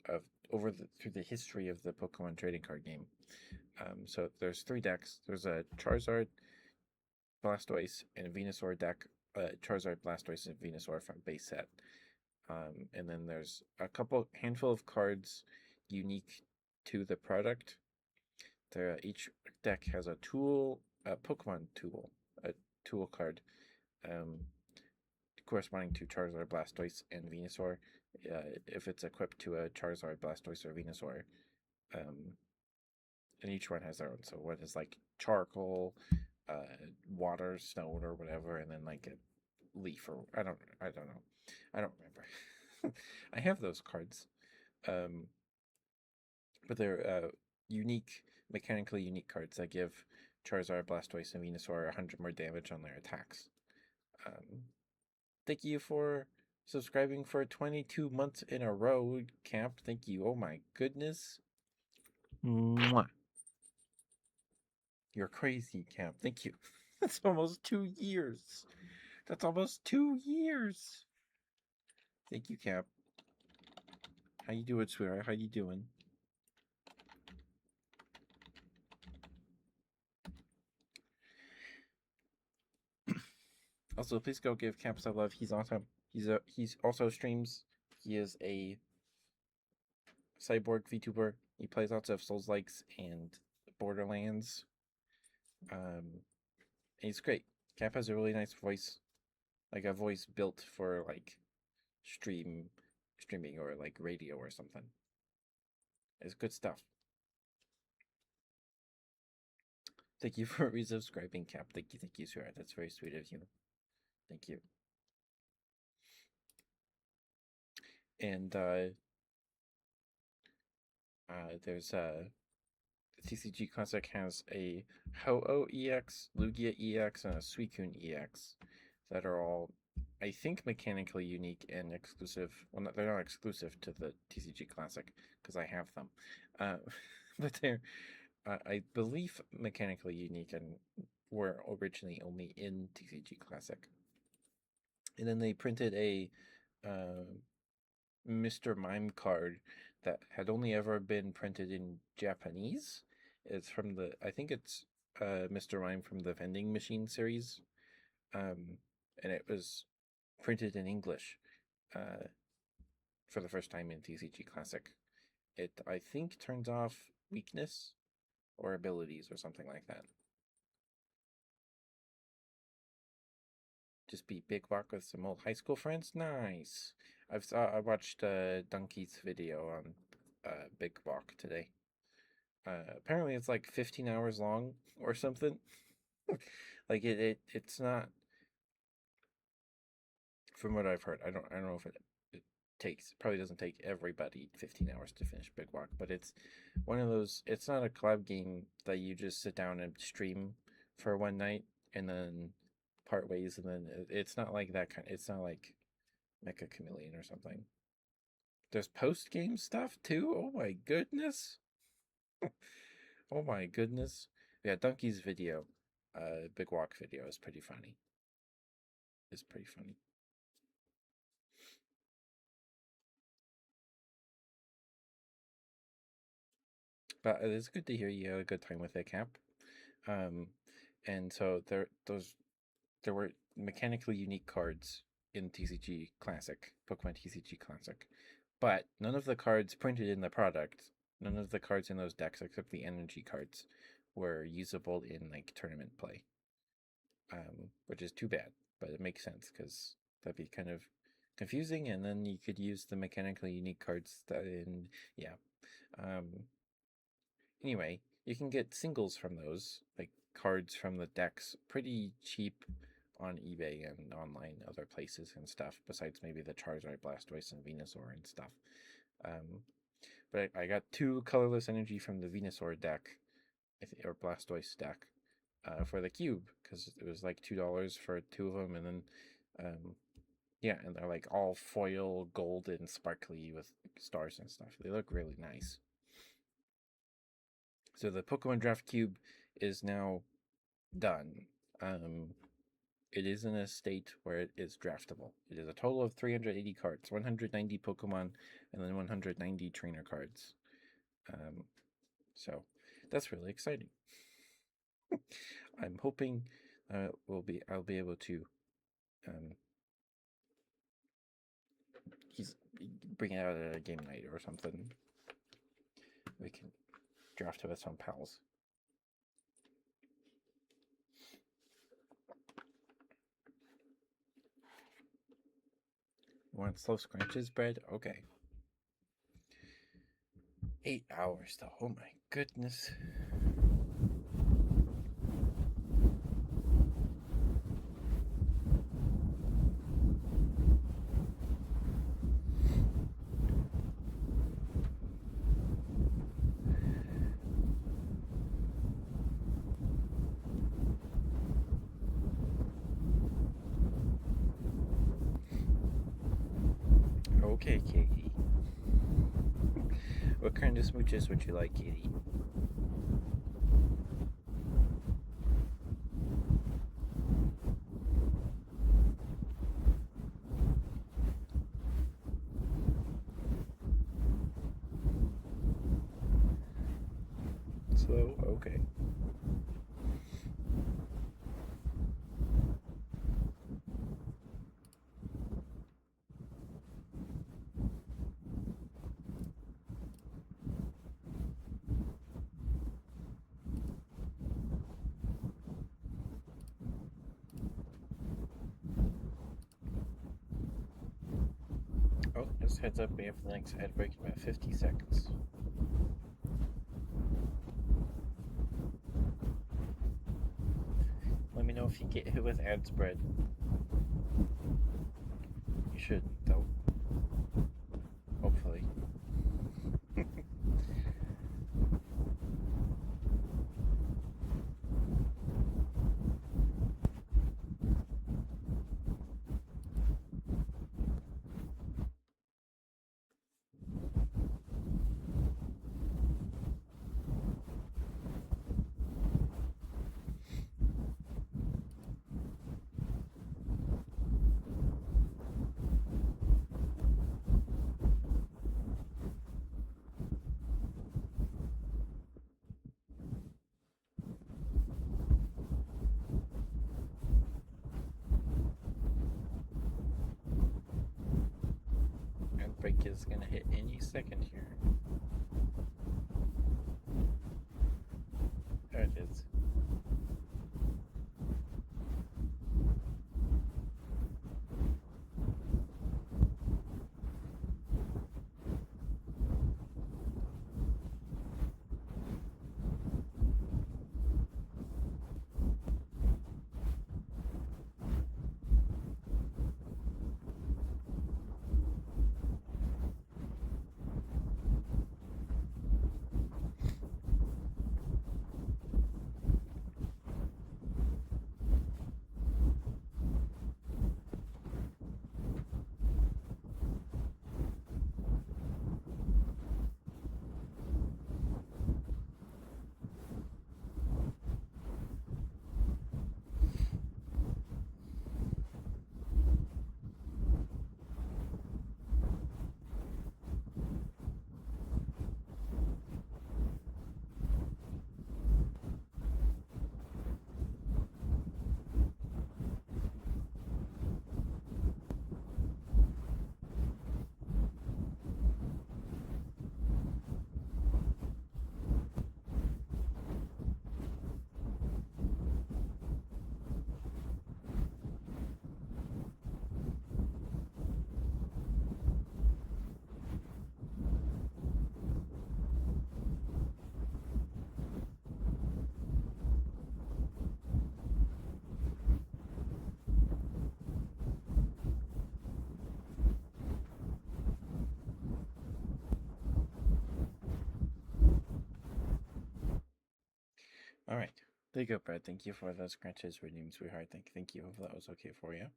of over the through the history of the Pokemon trading card game. So there's 3 decks. There's a Charizard, Blastoise, and Venusaur deck. Charizard, Blastoise, and Venusaur from base set. And then there's a handful of cards unique to the product. Each deck has a Pokemon tool, a tool card, um, corresponding to Charizard, Blastoise, and Venusaur. If it's equipped to a Charizard, Blastoise, or Venusaur, um, and each one has their own. So one is like charcoal, water, stone, or whatever, and then like a leaf or I don't know, I don't remember. I have those cards, um, but they're mechanically unique cards that give Charizard, Blastoise, and Venusaur 100 more damage on their attacks. Um, Thank you for subscribing for 22 months in a row, Camp. Thank you. Oh my goodness. Mwah. You're crazy, Camp. Thank you. That's almost 2 years. That's almost 2 years. Thank you, Cap. How you doing, sweetheart? How you doing? Also, please go give Cap some love. He's awesome. He's also streams. He is a cyborg VTuber. He plays lots of Souls likes and Borderlands. And he's great. Cap has a really nice voice, like a voice built for like streaming or like radio or something. It's good stuff. Thank you for resubscribing, Cap. Thank you, sir. That's very sweet of you. Thank you. And there's the TCG Classic has a Ho-Oh EX, Lugia EX, and a Suicune EX that are all, I think, mechanically unique and exclusive. Well, they're not exclusive to the TCG Classic because I have them, but they're, I believe, mechanically unique and were originally only in TCG Classic. And then they printed a Mr. Mime card that had only ever been printed in Japanese. It's from I think it's Mr. Mime from the Vending Machine series, and it was printed in English uh, for the first time in TCG Classic. It, I think, turns off weakness or abilities or something like that. Just beat Big Walk with some old high school friends. Nice. I watched Donkey's video on Big Walk today. Apparently it's like 15 hours long or something. Like it's not, from what I've heard. I don't know if it takes, probably doesn't take everybody 15 hours to finish Big Walk, but it's one of those, it's not a collab game that you just sit down and stream for one night and then part ways, and then it's not like that kind. It's not like Mecha Chameleon or something. There's post game stuff too. Oh my goodness. Oh my goodness. Yeah, Donkey's video, Big Walk video is pretty funny. It's pretty funny. But it's good to hear you had a good time with it, Cap. Um, and so there were mechanically unique cards in TCG Classic, Pokemon TCG Classic, but none of the cards printed in the product, none of the cards in those decks except the energy cards, were usable in like tournament play. Which is too bad, but it makes sense because that'd be kind of confusing, and then you could use the mechanically unique cards that in, yeah. Um, Anyway, you can get singles from those, like cards from the decks, pretty cheap on eBay and online other places and stuff, besides maybe the Charizard, Blastoise, and Venusaur and stuff. But I got 2 colorless energy from the Venusaur deck, or Blastoise deck, for the cube, because it was like $2 for 2 of them, and then, yeah, and they're like all foil, gold, and sparkly with stars and stuff. They look really nice. So the Pokemon Draft Cube is now done. It is in a state where it is draftable. It is a total of 380 cards, 190 Pokemon, and then 190 trainer cards. So that's really exciting. I'm hoping I'll be able to bring it out at a game night or something. We can draft it with some pals. You want slow scrunches bread? Okay. 8 hours though. Oh my goodness. Okay, Katie. What kind of smooches would you like, Katie? Slow? Okay. Oh, just heads up, we have the next ad break in about 50 seconds. Let me know if you get hit with ad spread. You should, though. Hopefully. Ad break is gonna hit any second here. All right. There you go, Brad. Thank you for those scratches redeemed, sweetheart. Thank you. Hope that was okay for you.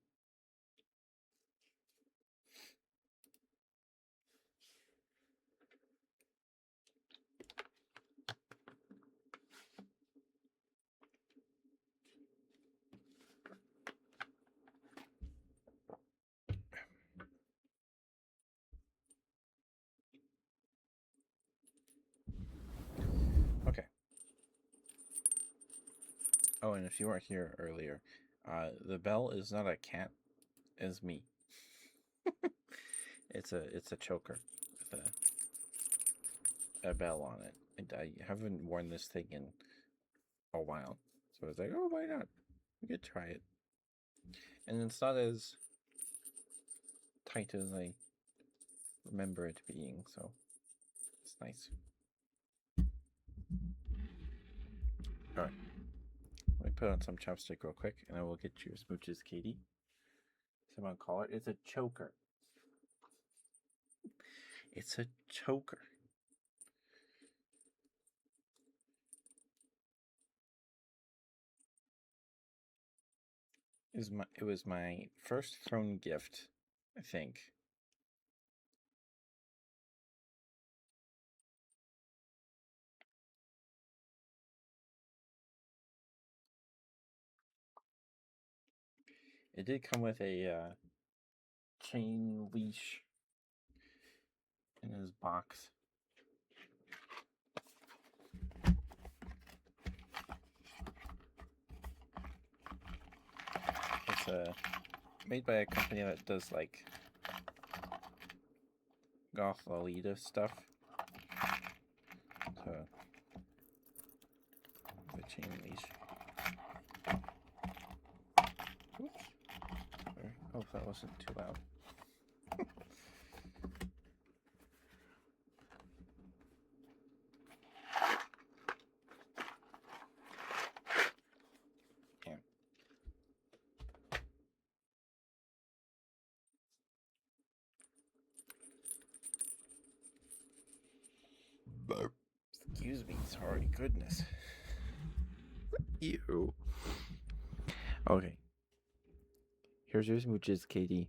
Okay. Oh, and if you weren't here earlier, the bell is not a cat, it's me. It's a choker with a bell on it. And I haven't worn this thing in a while, so I was like, oh, why not? We could try it. And it's not as tight as I remember it being, so it's nice. All right. Let me put on some chapstick real quick, and I will get your smooches, Katie. Someone call it. It's a choker. It's a choker. It was my first throne gift, I think. It did come with a chain leash in his box. It's made by a company that does like goth Lolita stuff. So the chain leash. Oops. I hope that wasn't too loud. Yeah. Excuse me, sorry, goodness. Ew. Okay. Here's your smooches, Katie.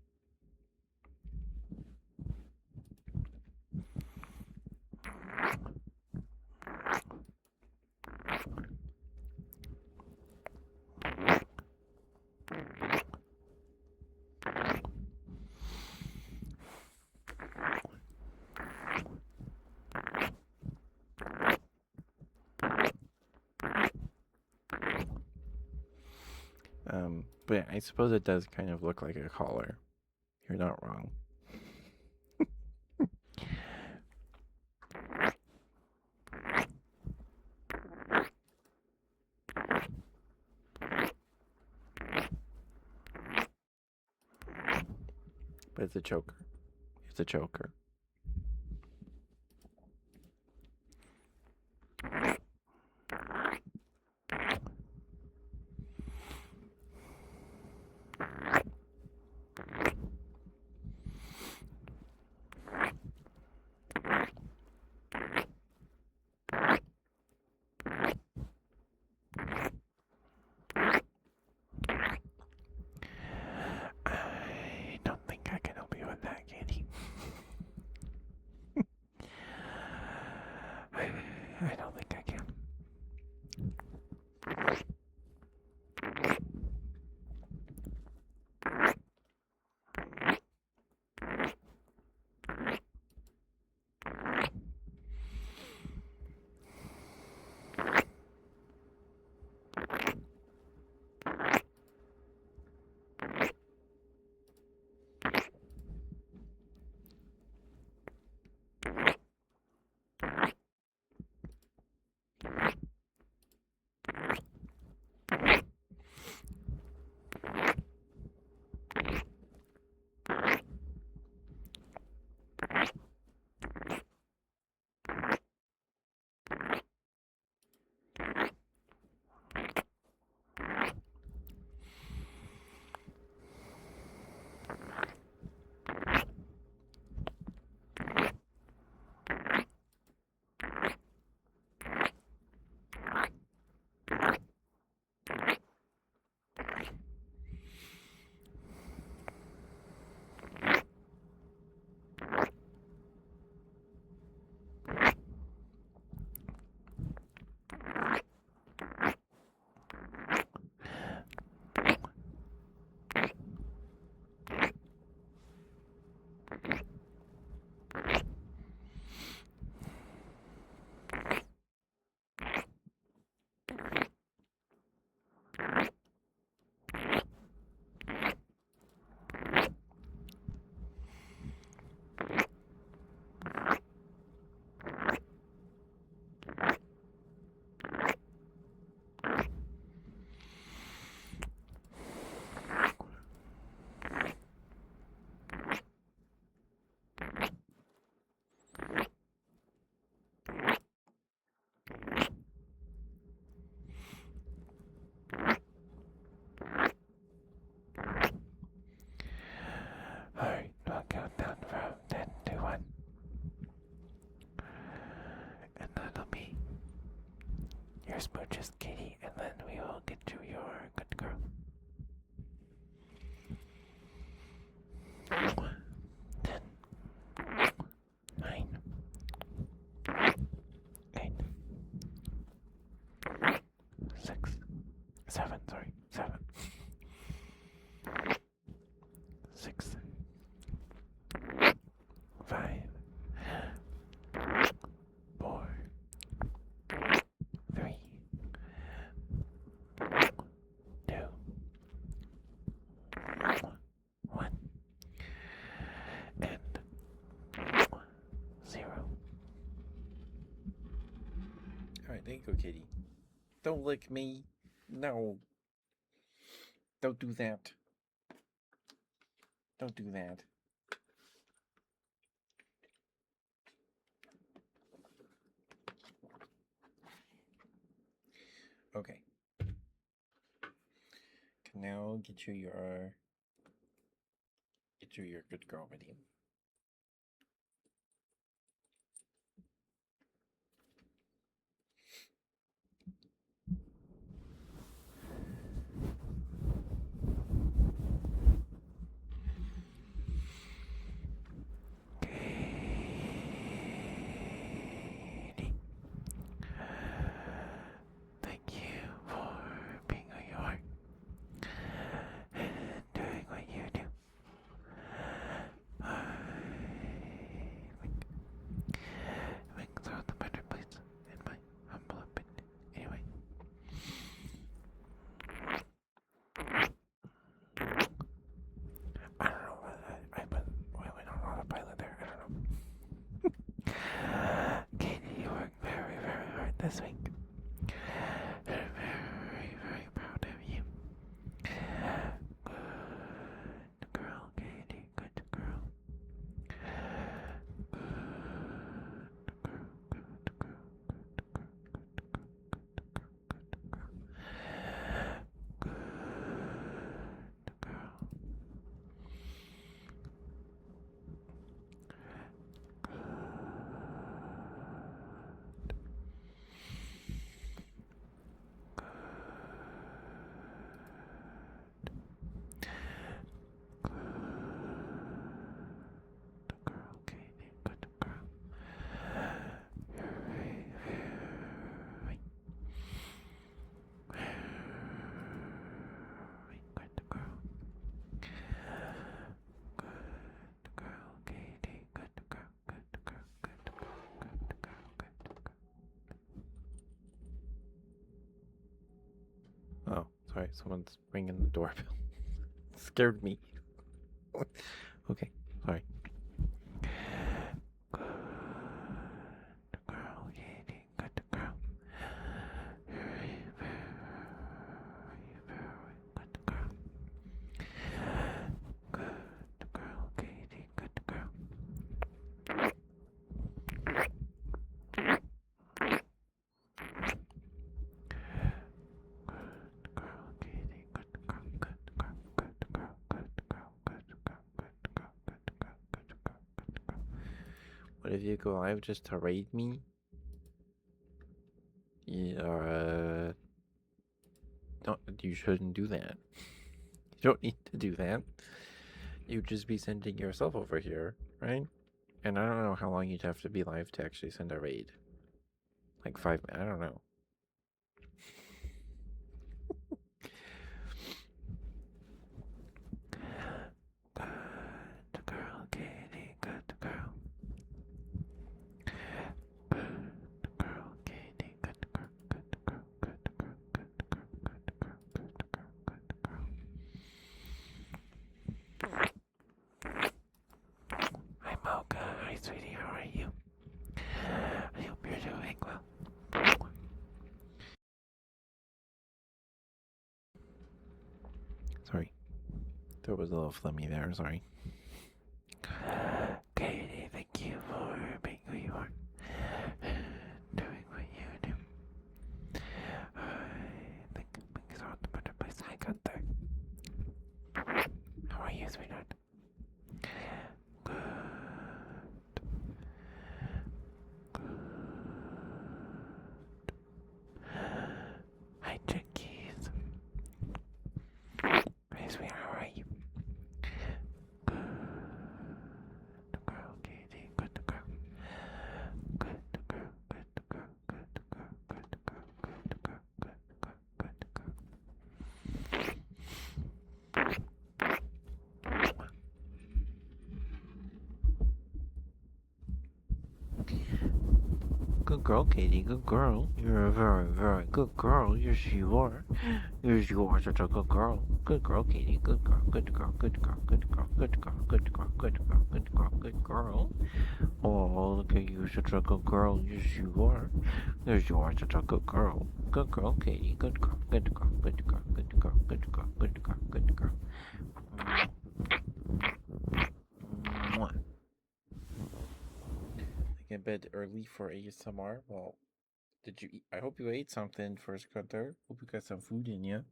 But yeah, I suppose it does kind of look like a collar. You're not wrong. But it's a choker. It's a choker. I don't think I can help you with that, Katie. I don't think I can. Alright, I'll count down from 10 to 1. And that'll be your smooches, Katie, and then we will get you your good girl. 10, 9, 8, 6, 7, 6, 5, 4, 3, 2, 1, and 0. Alright, there you go, kitty. Don't lick me. No. Don't do that. Don't do that. Okay. Can now get you your good girl ready. Katie, thank you for being who you are and doing what you do. I think so the better place in my humble opinion. Anyway. I don't know. I went on autopilot there. I don't know. Katie, you worked very, very hard this week. I'm very, very proud of you. Good girl, Katie. Good girl. Oh, sorry, someone's ringing the doorbell. Scared me. Okay, sorry. Good girl, Katie. Good girl. Very, very, very good girl. Good girl, Katie. Good girl. What if you go live just to raid me? Yeah, don't, you shouldn't do that. You don't need to do that. You'd just be sending yourself over here, right? And I don't know how long you'd have to be live to actually send a raid. Like 5 minutes, I don't know. Good girl, Katie. Good girl. Good girl, Katie. Good girl. Good girl. Good girl. Good girl. Good girl. Good girl. There was a little flummy there, sorry. Katie, thank you for being who you are. Doing what you do. I think things are the better place. Hi, Gunther. How are you, sweetheart? Good. Hi, chickies. Hey, sweetheart, how are you? Good girl, Katie. Good girl. Good girl. Good girl. Good girl. Good girl. Good girl. Good girl. Good girl. Good girl, Katie. Good girl. You're a very, very good girl. Yes, you are. Yes, you are such a good girl. Good girl, Katie. Good girl. Good girl. Good girl. Good girl. Good girl. Good girl. Good girl. Good girl. Good girl. Oh, look at you, such a good girl. Yes, you are. Yes, you are such a good girl. Good girl, Katie. Good girl. Good girl. Good girl. Good girl. Good girl. Good girl. Good girl. Mwah. I get bed early for ASMR. Well, did you eat? I hope you ate something first, Gunther. Hope you got some food in you.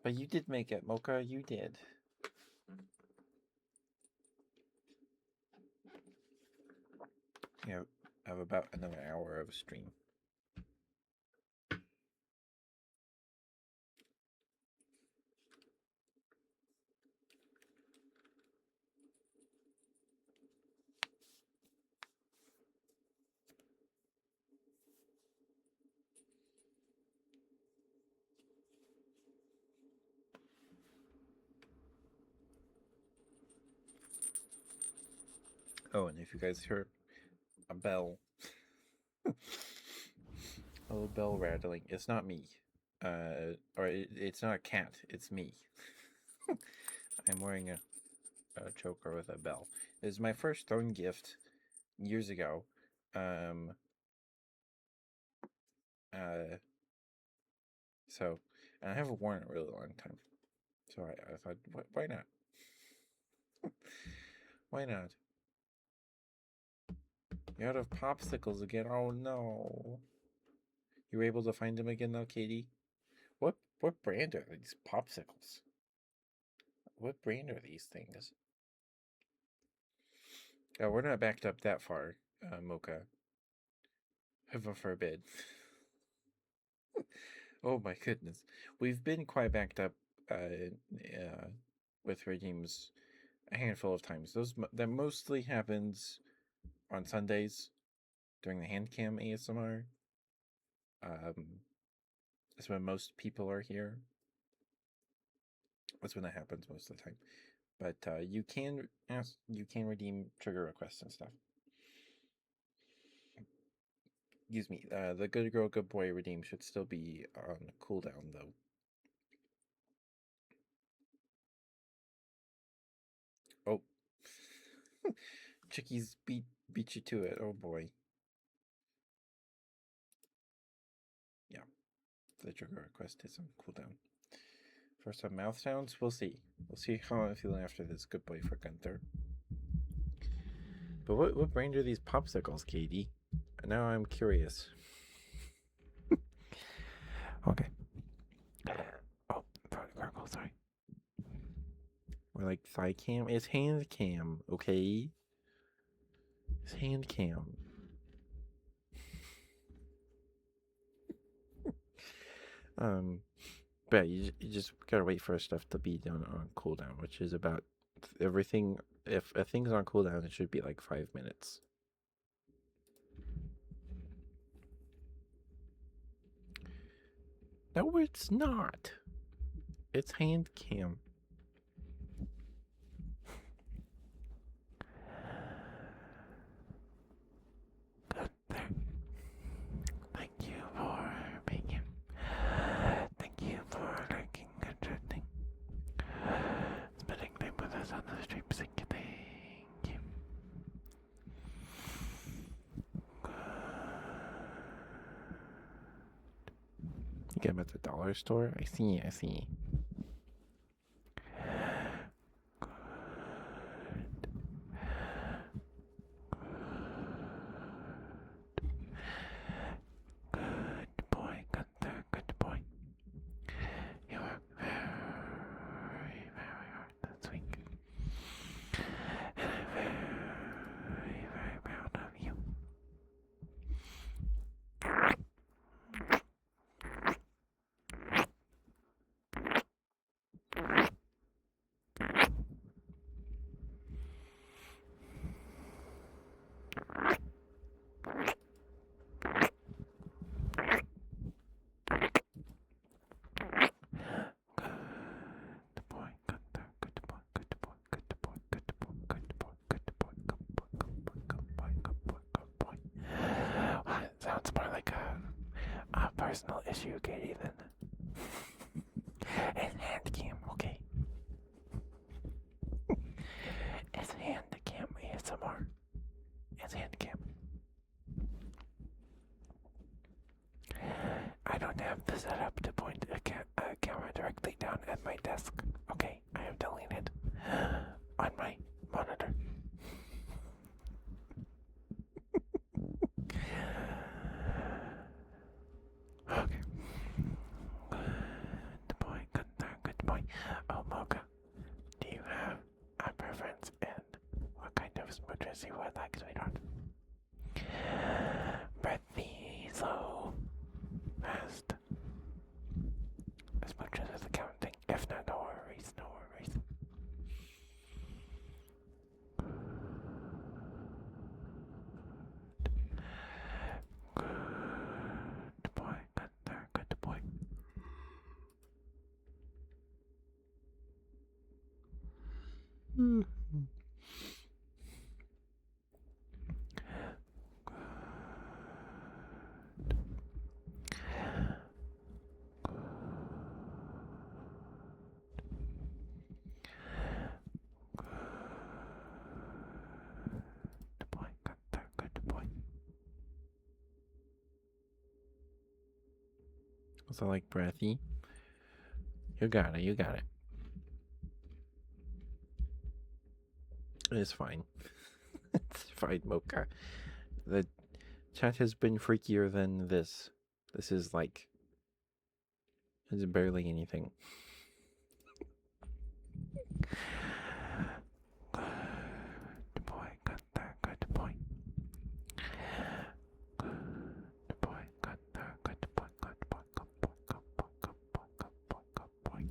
But you did make it, Mocha. You did. Yeah, I have about another hour of stream. Oh, and if you guys hear a bell, a little bell rattling, it's not me. Or it's not a cat. It's me. I'm wearing a choker with a bell. It was my first throne gift years ago. Um. So, and I haven't worn it a really long time. So I thought, why not? Why not? You're out of popsicles again. Oh no. You were able to find them again though, Katie? What brand are these popsicles? What brand are these things? Oh, we're not backed up that far, Mocha. Heaven forbid. Oh my goodness. We've been quite backed up with redeems a handful of times. That mostly happens on Sundays during the hand cam ASMR. That's when most people are here. That's when that happens most of the time. But you can redeem trigger requests and stuff. Excuse me. The good girl, good boy redeem should still be on cooldown though. Oh, Chickies beat you to it. Oh boy. Yeah, the trigger request is on cooldown. For some mouth sounds, we'll see. We'll see how I'm feeling after this good boy for Gunther. But what brand are these popsicles, Katie? Now I'm curious. Okay. Oh, gargle, sorry. We're like thigh cam. It's hand cam, okay? It's hand cam. But you just gotta wait for stuff to be done on cooldown, which is about everything. If a thing's on cooldown, it should be like 5 minutes. No, it's not. It's hand cam. Good there. Thank you for being here. Thank you for liking and chatting. Spending time with us on the stream. Thank you. Thank you. You get them at the dollar store? I see. personal issue, Katie, then. It's hand cam, okay? It's hand cam ASMR. It's hand cam. I don't have the setup to point a camera directly down at my desk. Okay, I am telling it on my monitor. Okay. Good boy, good boy. Oh, Mocha, do you have a preference in what kind of smooches you would like, sweetheart? Breathy, slow, fast. Smooches is accounting. If not, no worries, no worries. Good boy, good boy. Good boy, good boy. Also like breathy. You got it, you got it. It's fine. It's fine, Mocha. The chat has been freakier than this. This is like. It's barely anything. Good boy, good boy. Good boy, good boy, good boy, good boy, good boy, good boy, good boy, good boy.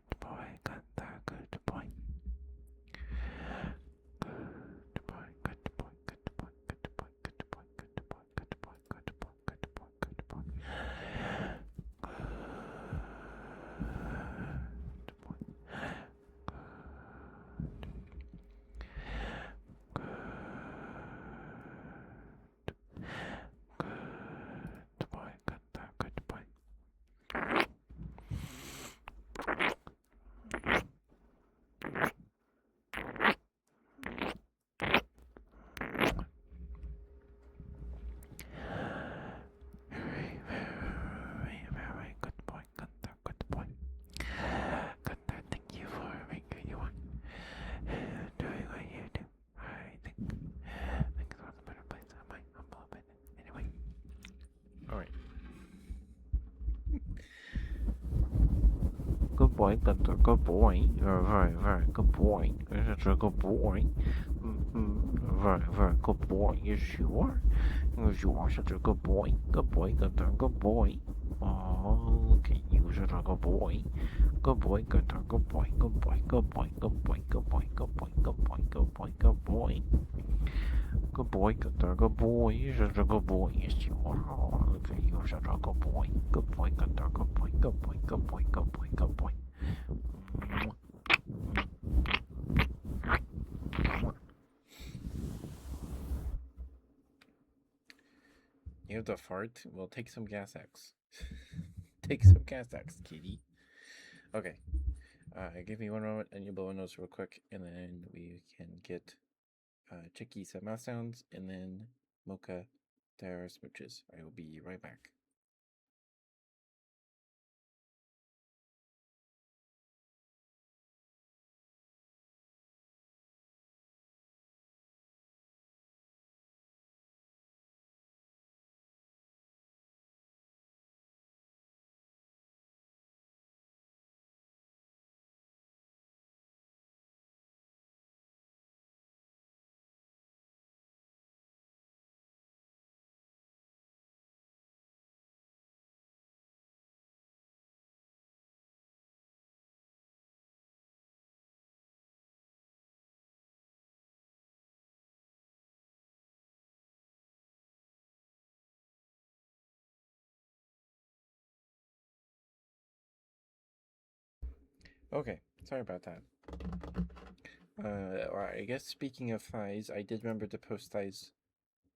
Good boy, good boy. Good boy, good boy, good boy, good boy, good boy, good boy, good boy, good boy, good boy, good boy. Good boy, good boy. Very good boy, good boy. Good, thank you for making you one. Doing what you do. I think it's one of the better places in my humble opinion. Anyway. Alright. Good boy, good boy. Very good boy. Such a good boy. Very good boy. Yes, you are. Yes, you are such a good boy. Good boy, good boy. Oh, look at you, such a good boy. Good boy, good boy, good boy, good boy, good boy, good boy, good boy, good boy, good boy, good boy. Good boy, good boy. You're such a good boy. Yes, you are. Oh, look at you, such a good boy. Good boy, good boy, good boy, good boy, good boy, good boy. You have to fart? Well, take some gas X. Take some gas X, kitty. Okay. Give me one moment and you blow a nose real quick, and then we can get Chicky some mouth sounds, and then Mocha their smooches. I will be right back. Okay, sorry about that. I guess speaking of thighs, I did remember to post thighs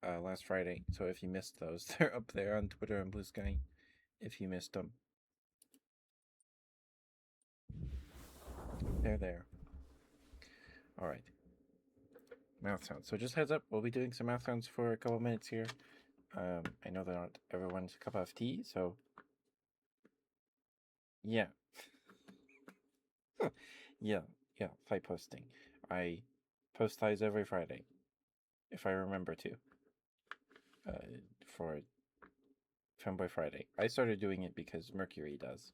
last Friday. So if you missed those, they're up there on Twitter and Blue Sky. If you missed them, they're there. All right. Mouth sounds. So just heads up, we'll be doing some mouth sounds for a couple minutes here. I know they're not everyone's cup of tea, so yeah. yeah, thigh posting. I post thighs every Friday, if I remember to. For Femboy Friday. I started doing it because Mercury does.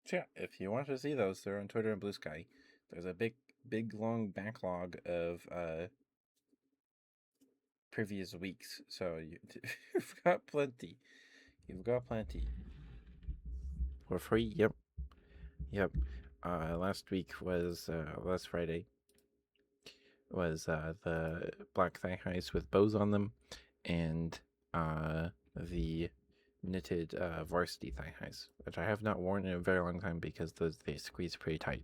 So yeah, if you want to see those, they're on Twitter and Blue Sky. There's a big long backlog of previous weeks, so you've got plenty. You've got plenty. For free, yep. Last week was last Friday was the black thigh highs with bows on them, and the knitted varsity thigh highs, which I have not worn in a very long time because they squeeze pretty tight.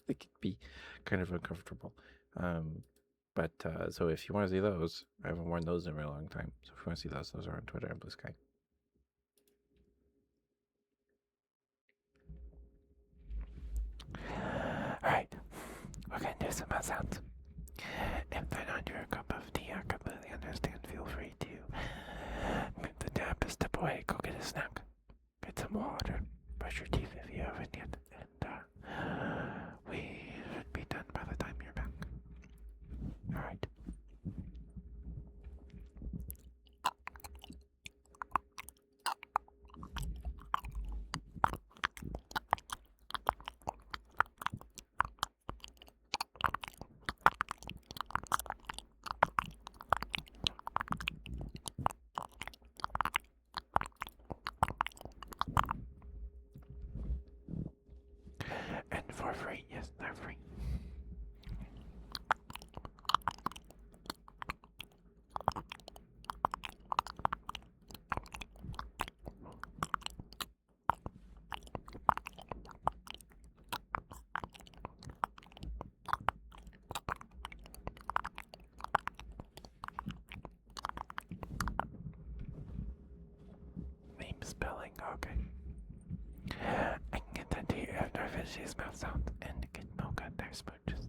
They could be kind of uncomfortable. But so if you want to see those, I haven't worn those in a very long time. So if you want to see those are on Twitter and Blue Sky. Alright, we're gonna do some mouth sounds. If they're not your cup of tea, I completely understand. Feel free to move the tap a step away, go get a snack, get some water, brush your teeth if you haven't yet, and we should be done by the time you're back. Alright. And for free, yes, they're free. Name spelling, okay. I can get that to you after I finish these mouth sounds and get milk out their smooches.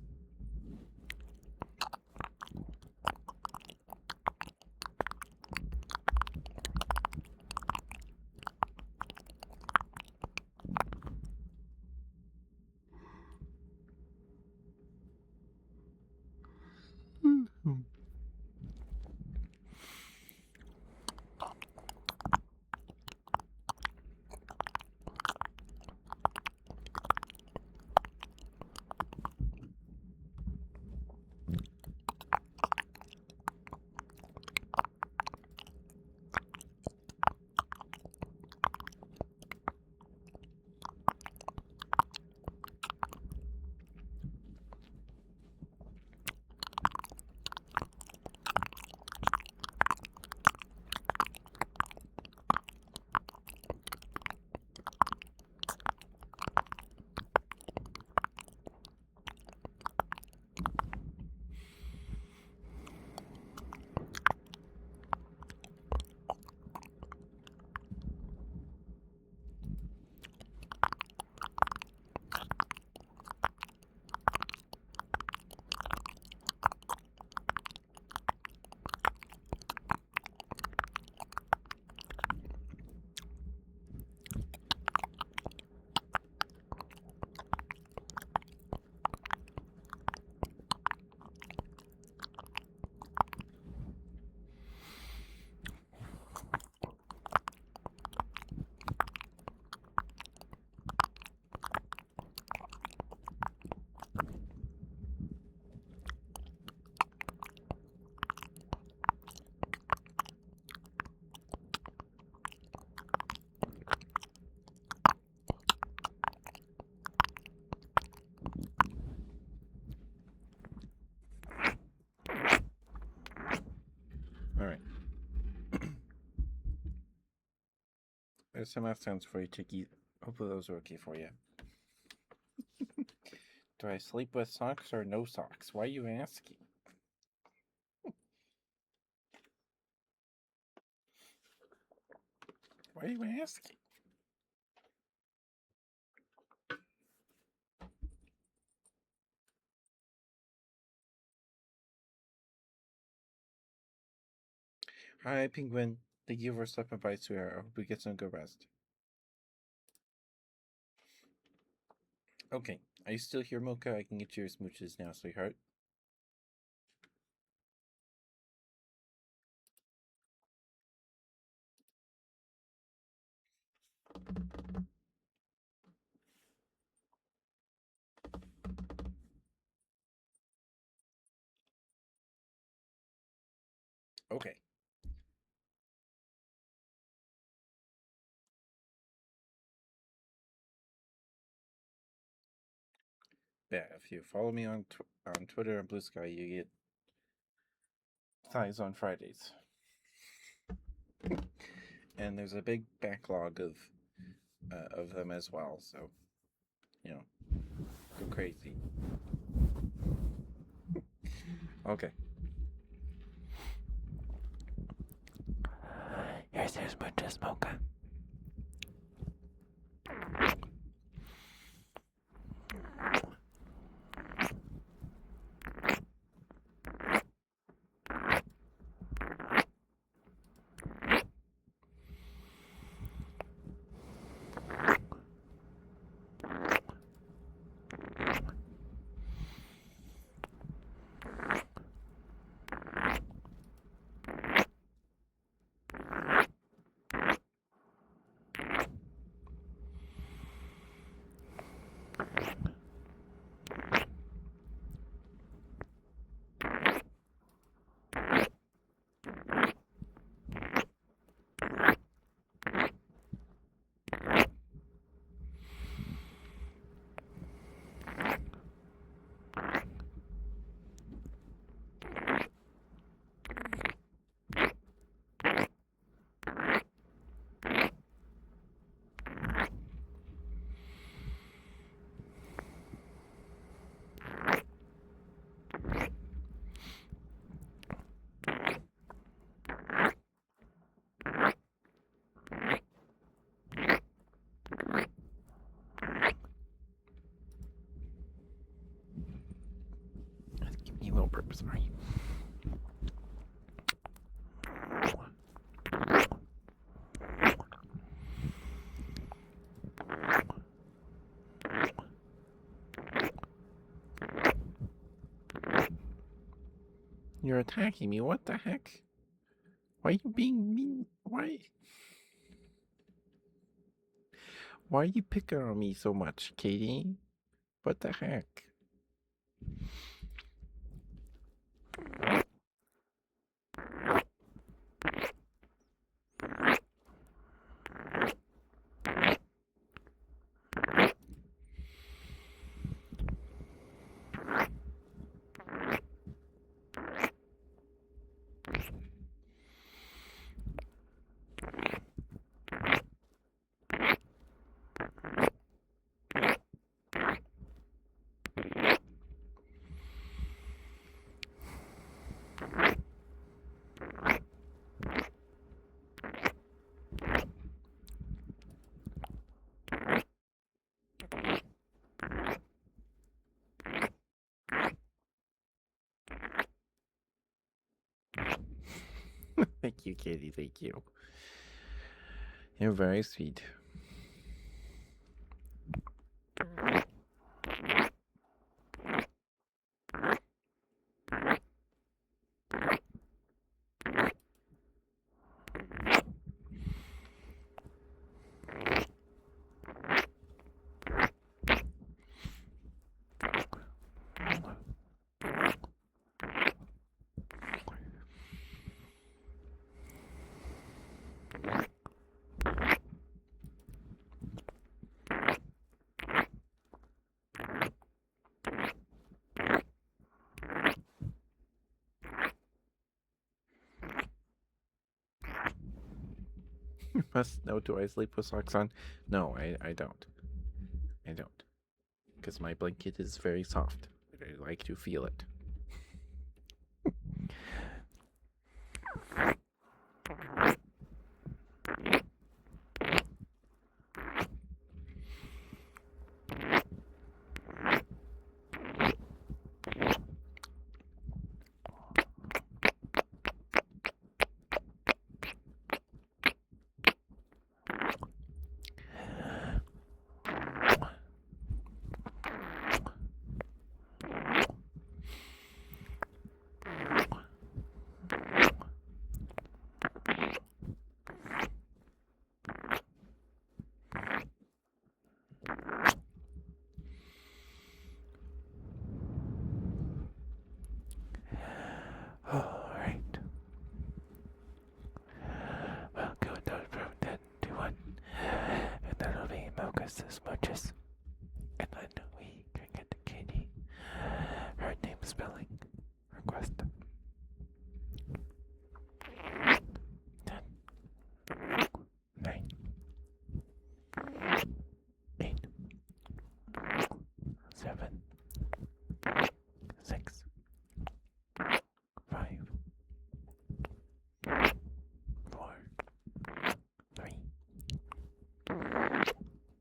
There's some math sounds for you, Chicky. Hopefully those are okay for you. Do I sleep with socks or no socks? Why are you asking? Why are you asking? Hi, Penguin. Thank you for stopping by, sweetheart. I hope you get some good rest. Okay. Are you still here, Mocha? I can get you your smooches now, sweetheart. Okay. Yeah, if you follow me on Twitter and Blue Sky, you get thighs on Fridays. And there's a big backlog of them as well, so you know, go crazy. Okay. Here's muchas mocha. Let's give me a little burp, sorry. You're attacking me. What the heck? Why are you being mean? Why? Why are you picking on me so much, Katie? What the heck? Thank you, Katie. Thank you. You're very sweet. Must know, do I sleep with socks on? No, I don't. I don't. Because my blanket is very soft. I like to feel it. Alright. Well, go down from 10 to 1. And that'll be Mocha's smooches. And then we can get to Katie. Her name spelling request. 10, 9, 8, 7, 6, 5, 4, 3,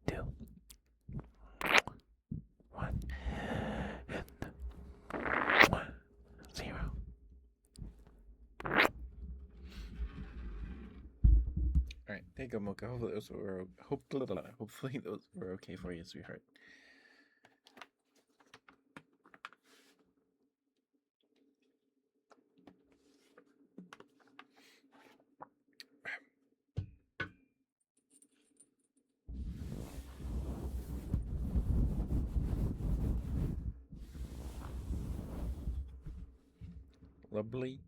2, 1, and 0. All right, there you go, Mocha. Hopefully those were okay for you, sweetheart. Lovely.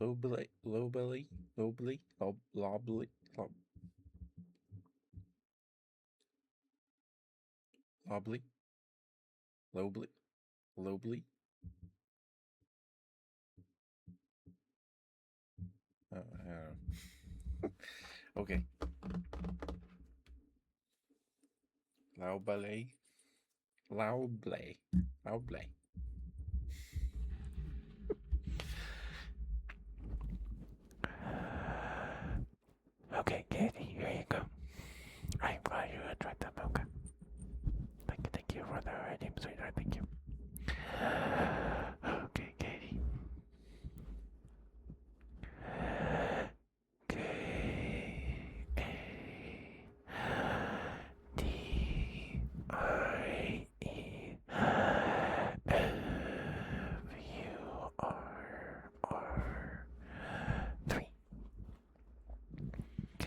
Lobly, lobly, lobly, lobly, lobly, lobly, lobly. I don't know. Okay. Loudblay. Loudblay. Loudblay. Okay, Katie, here you go. I'm glad you enjoyed that Mocha. Thank you for the name, sweetheart. Thank you. Okay, Katie. K A D I E F U R R 3 K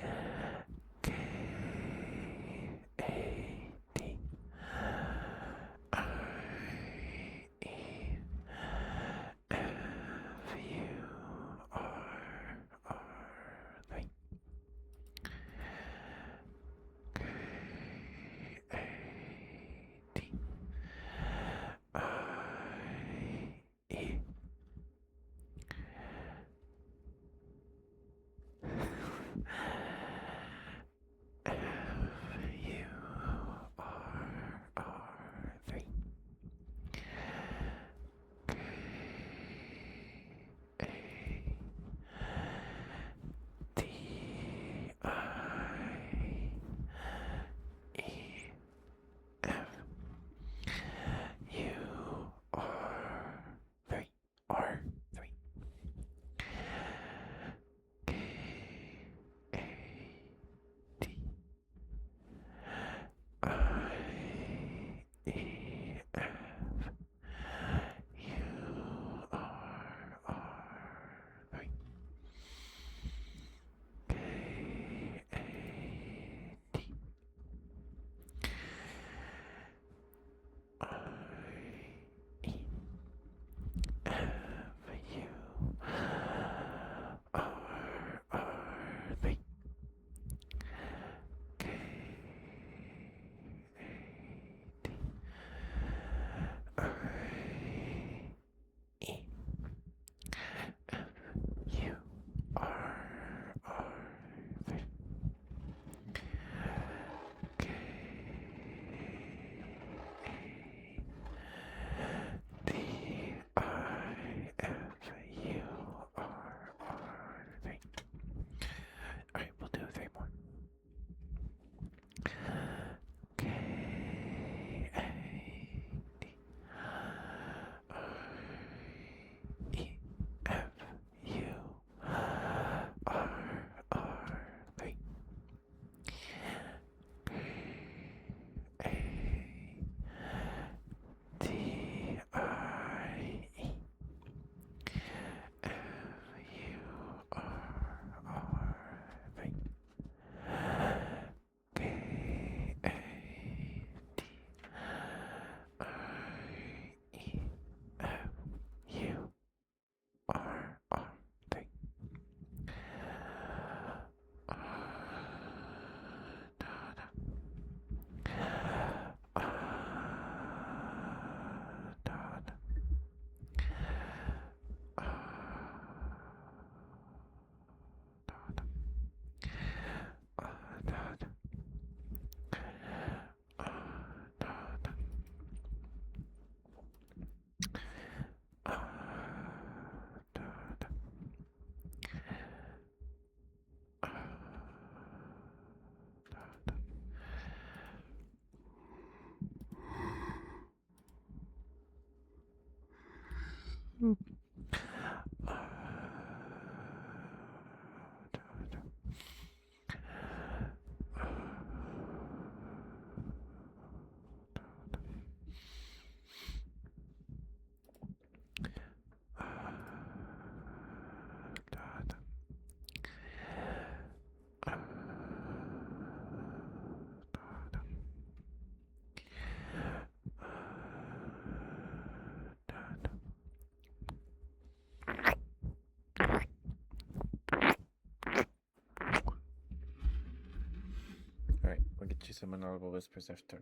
Just some inaudible whispers after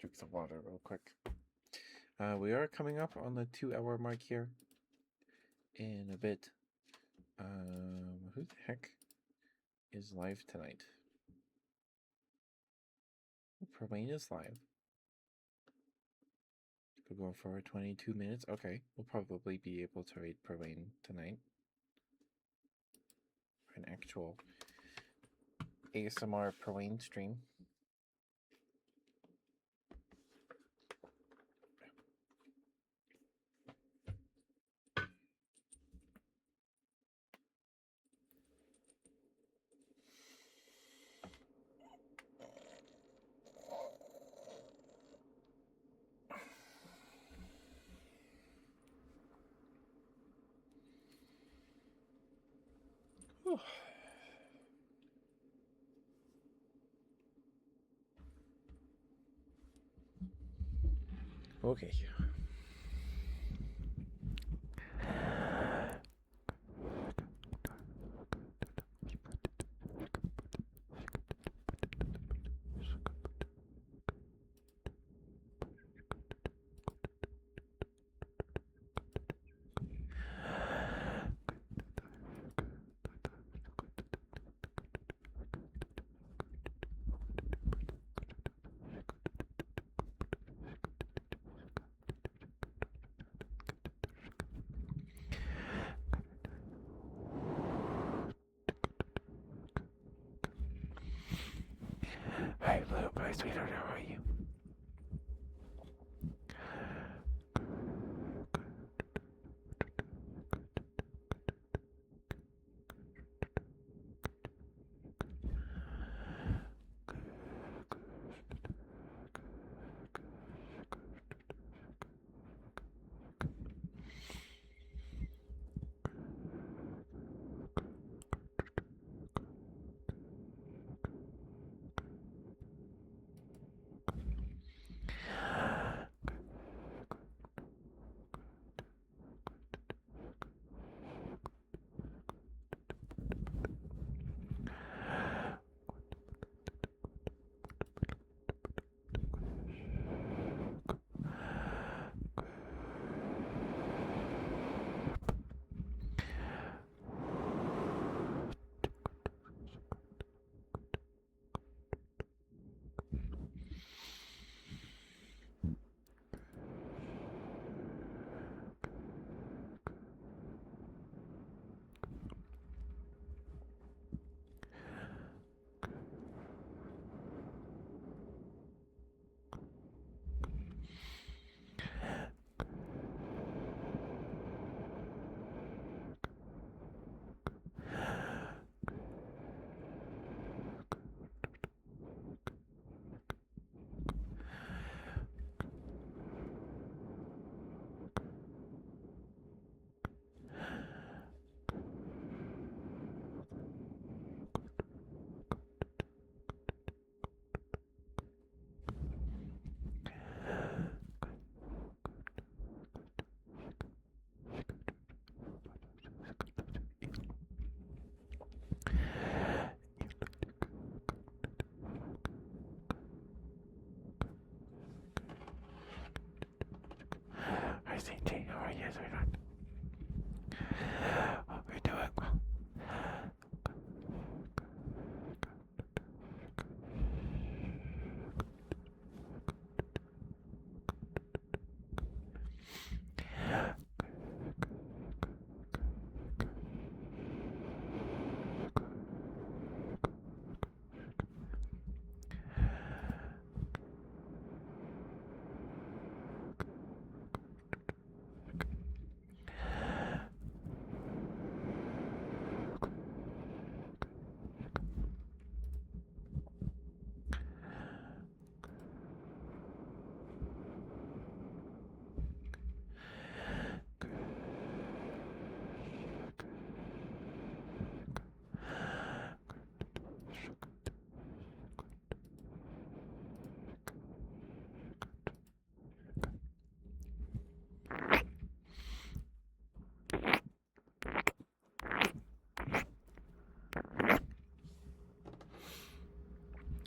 drinks of water real quick. We are coming up on the 2-hour mark here in a bit. Who the heck is live tonight? Perwayne is live. We're going for 22 minutes. Okay, we'll probably be able to raid Perwayne tonight. For an actual ASMR Perwayne stream. Okay. Hey, little boy, sweetheart, how are you? Hi, CJ, how are you, sweetheart? Oh, we're doing well.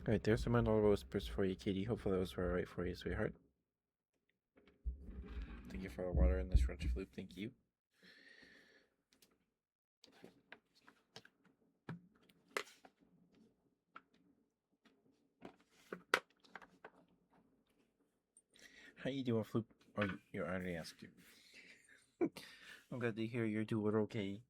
Alright, there's some mental whispers for you, Katie. Hopefully those were alright for you, sweetheart. Thank you for the water and the stretch flute. Thank you. How you doing, Floop? Oh, you already asked you. I'm glad to hear you're doing okay.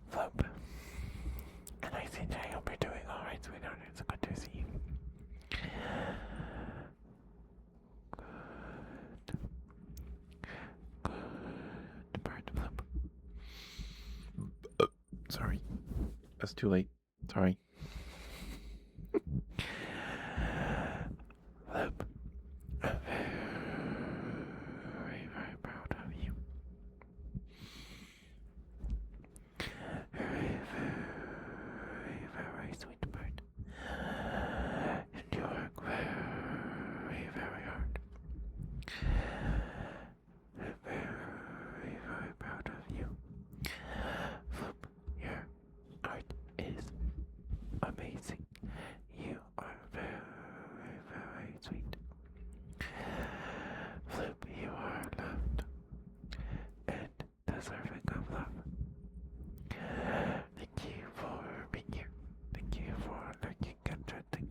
Flip. And I think I hope you're doing alright, sweetheart. It's good to see you. Good bird, Flip. Sorry. That's too late. Sorry. Flip. I'm very, very proud of you. Very, very, very sweet bird. And you work very, very hard. I'm very, very proud of you. Flip, your art is amazing. You are very, very sweet. Flip, you are loved and deserving of love. Thank you for being here. Thank you for lurking and chatting.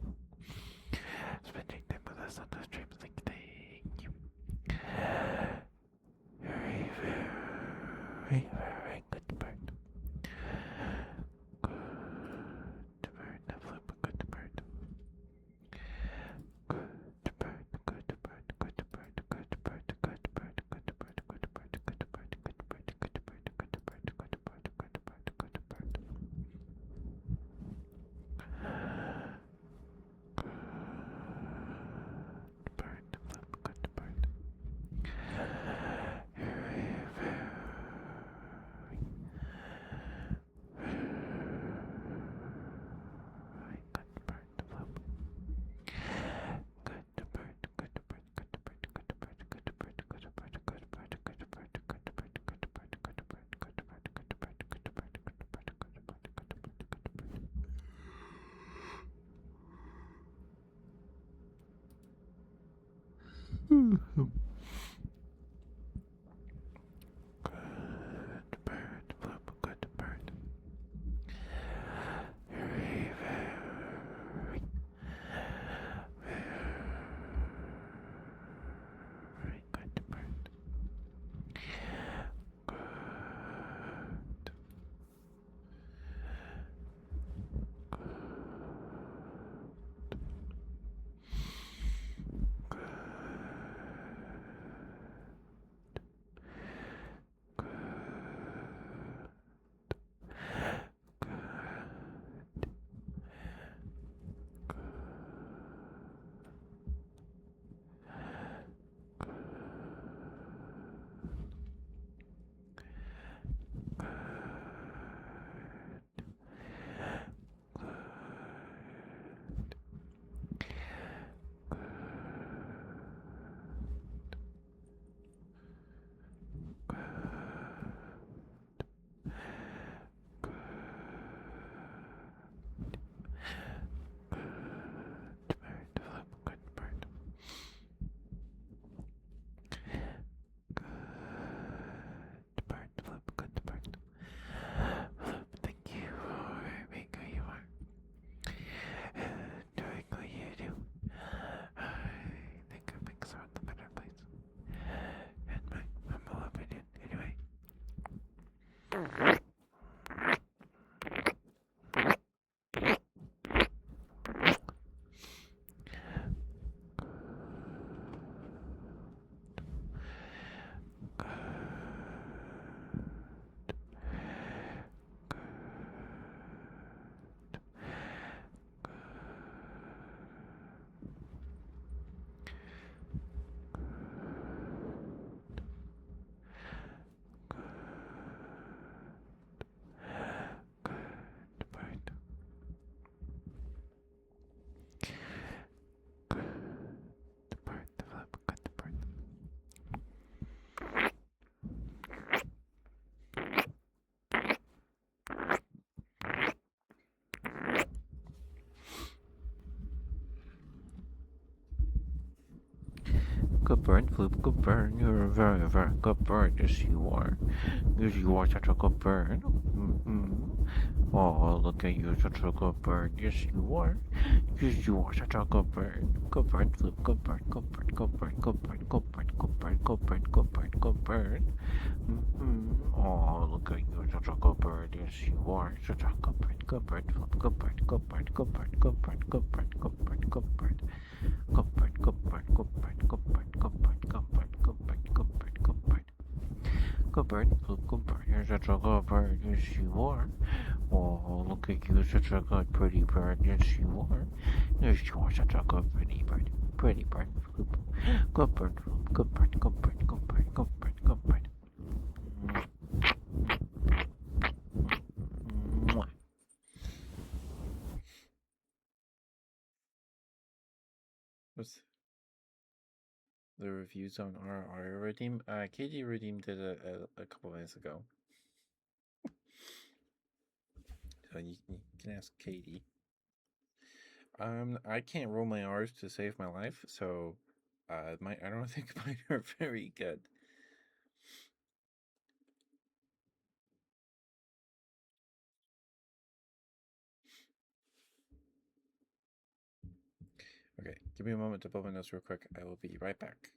Spending time with us on the stream. Thank you. Very, very, very good bird. Good bird, Flip, good bird. Good bird, good bird, good bird, good bird, good bird, good bird, good bird, good bird, good bird, good bird, good bird, good bird, good bird, good bird, good bird. Good bird, Flip, good bird. Very, very, very good bird, Flip. Good bird, good bird, good bird, good bird, good bird, good bird, good bird, good bird, good bird, good bird, good bird, good bird, good bird, good bird, good bird, good bird, good bird, Flip, good bird. Very, very, very good bird. Good. Thank you for being who you are and doing what you do. I think it makes the world a better place. In my humble opinion, anyway. bird, Flip, good bird. You're a very, very good bird. Yes, you are. Yes, you are such a good bird. Oh, look at you, such a good bird. Yes, you are. Yes, you are such a good bird. Good bird, Flip, good bird, good bird, good bird, good bird, good bird, good bird, good bird, good bird, good bird. Oh, look at you, such a good bird. Yes, you are such a good bird, good bird, Flip, good bird, good bird, good bird, good bird, good bird, good bird, good bird. Good bird, good bird, good bird, good bird, good bird, good bird, good bird, good bird, good bird. Good bird, good bird. You're such a good bird. Yes, you are. Oh, look at you, such a good, pretty bird. Yes, you are. Yes, you are such a good, pretty bird. Pretty bird. Good bird, good bird, good bird, good bird, good bird, good bird. What's the reviews on our redeem? Katie redeemed it a couple minutes ago. So you can ask Katie. I can't roll my R's to save my life, so I don't think mine are very good. Okay, give me a moment to pull my notes real quick. I will be right back.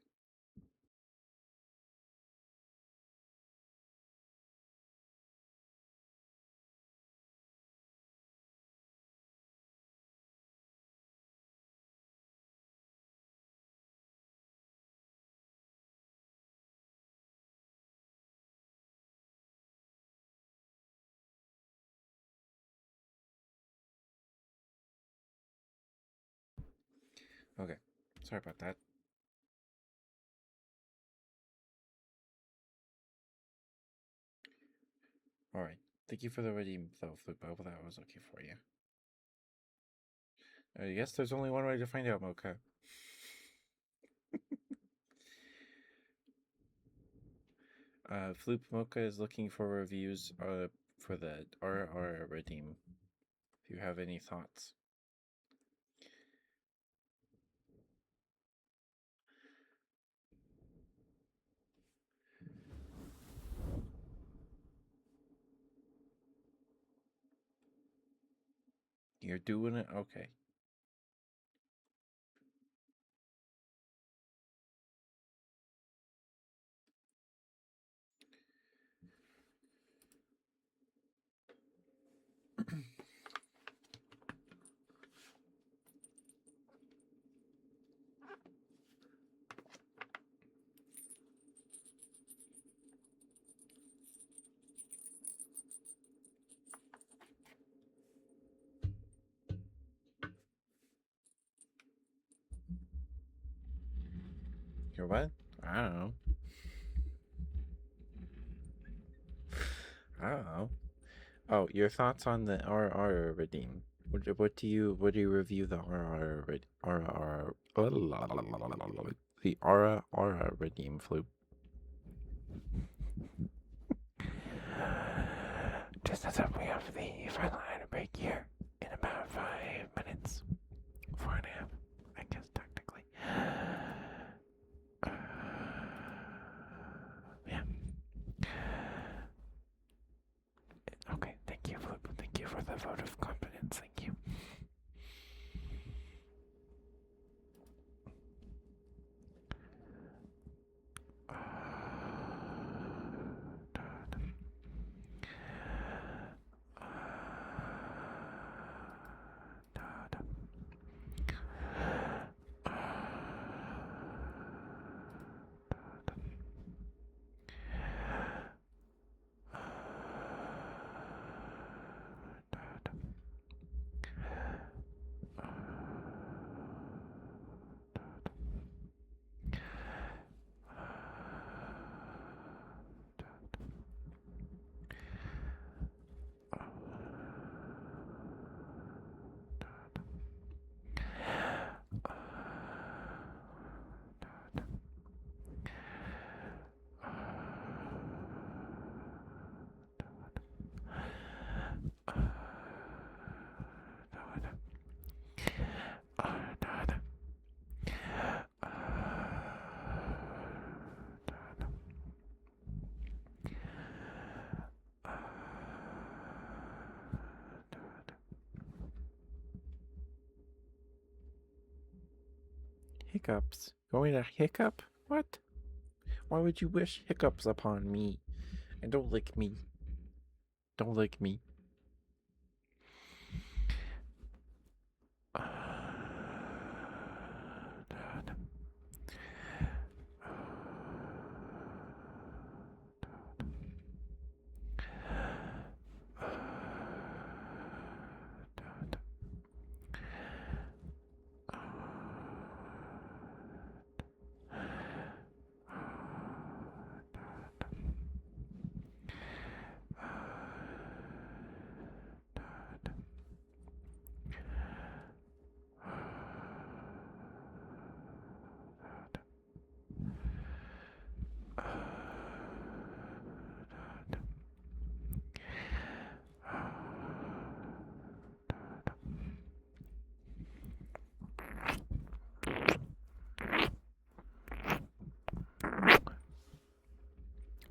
Okay, sorry about that. All right, thank you for the redeem, though, Flip. I hope that was okay for you. I guess there's only one way to find out, Mocha. Floop Mocha is looking for reviews for the RR redeem. If you have any thoughts. You're doing it? Okay. You're what? I don't know. I don't know. Oh, your thoughts on the RR redeem? What do you review the RR the RR redeem, Floop? Just as if we have the final item break here in about 5 minutes. 4.5, I guess, technically. Yeah. Okay, thank you, Flip. Thank you for the vote of confidence. Thank you. hiccups. Going to hiccup? What? Why would you wish hiccups upon me? And don't lick me. Don't lick me.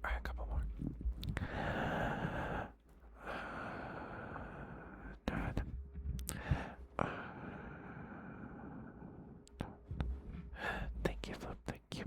A couple more. Thank you, Flip. Thank you.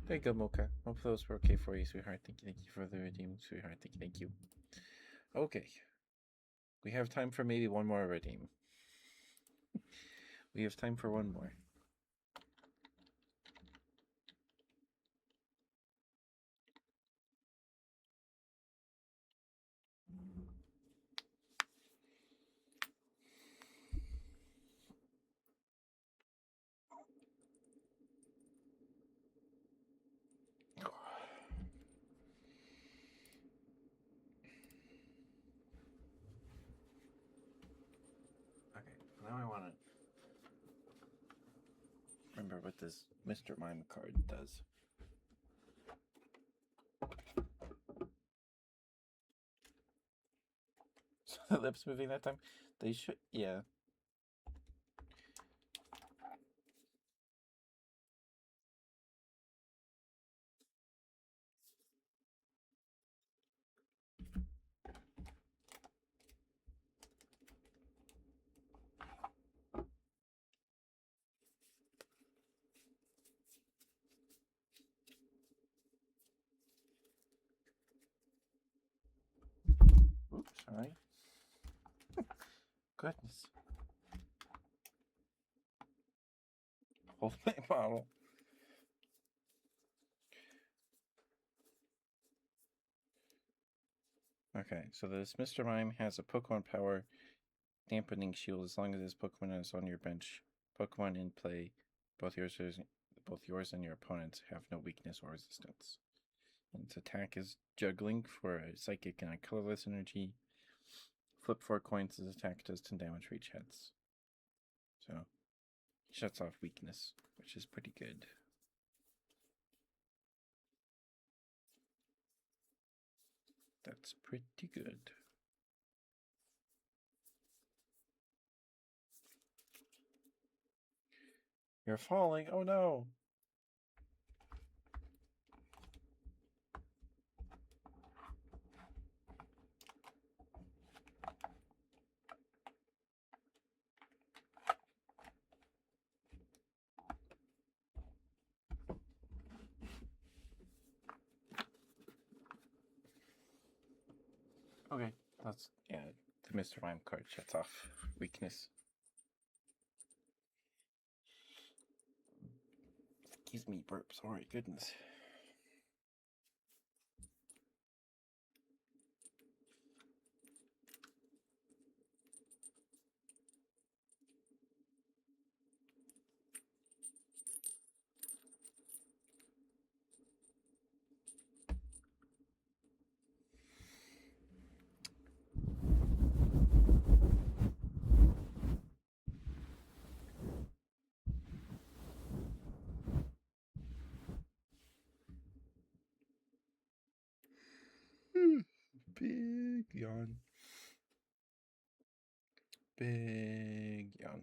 There you go, Mocha. Hope those were okay for you, sweetheart. Thank you for the redeem, sweetheart. Thank you. Okay. We have time for maybe one more redeem. We have time for one more. Okay, now I want to remember what this Mr. Mime card does. So the lips moving that time? They should, yeah. Oops, sorry. Goodness. Hold my bottle. Okay, so this Mr. Mime has a Pokemon power dampening shield as long as this Pokemon is on your bench. Pokemon in play, both yours and your opponent's have no weakness or resistance. And its attack is juggling for a psychic and a colorless energy. Flip 4 coins, his attack does 10 damage for each heads. So, shuts off weakness, which is pretty good. That's pretty good. You're falling. Oh no. Okay, that's, yeah, the Mr. Mime card shuts off weakness. Excuse me, burp. Sorry, goodness. Big yawn. Big yawn.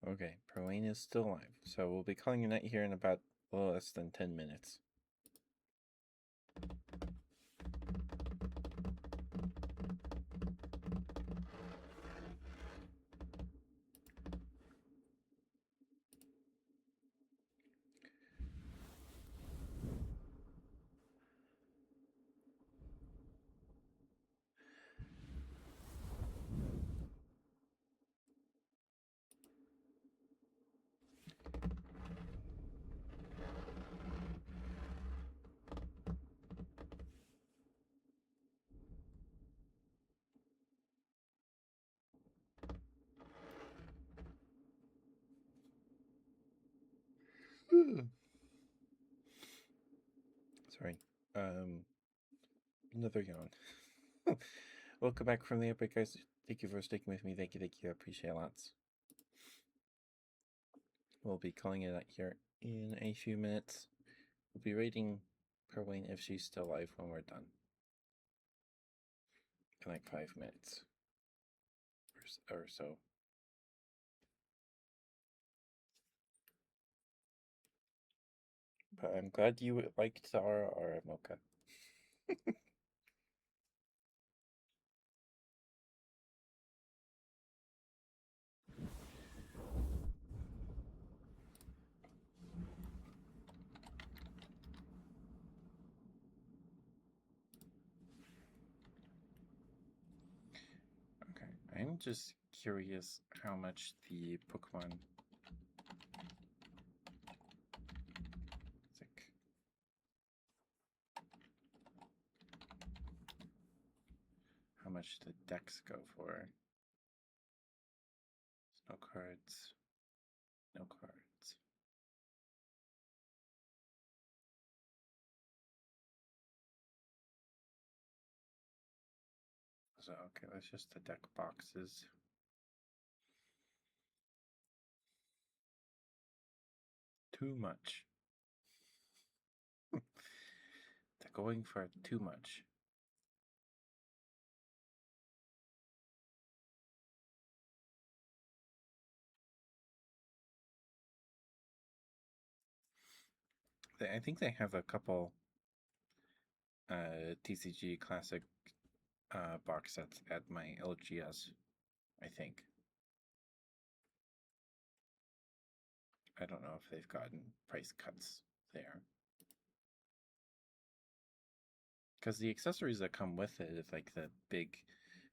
Okay, Perlane is still alive, so we'll be calling a night here in about a little less than 10 minutes. Sorry. Another yawn. Welcome back from the epic, guys. Thank you for sticking with me. Thank you. I appreciate it lots. We'll be calling it out here in a few minutes. We'll be rating Perwayne if she's still alive when we're done. In like 5 minutes or so. But I'm glad you liked our Mocha. Okay, I'm just curious how much the Pokemon how much the decks go for. No cards. No cards. So, okay, that's just the deck boxes. Too much. They're going for too much. I think they have a couple TCG Classic box sets at my LGS, I think. I don't know if they've gotten price cuts there. Because the accessories that come with it is like the big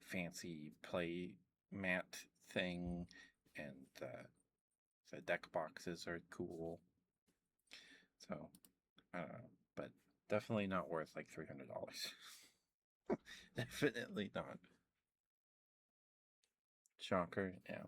fancy play mat thing, and the deck boxes are cool. So, I don't know. But definitely not worth like $300. Definitely not. Shocker, yeah.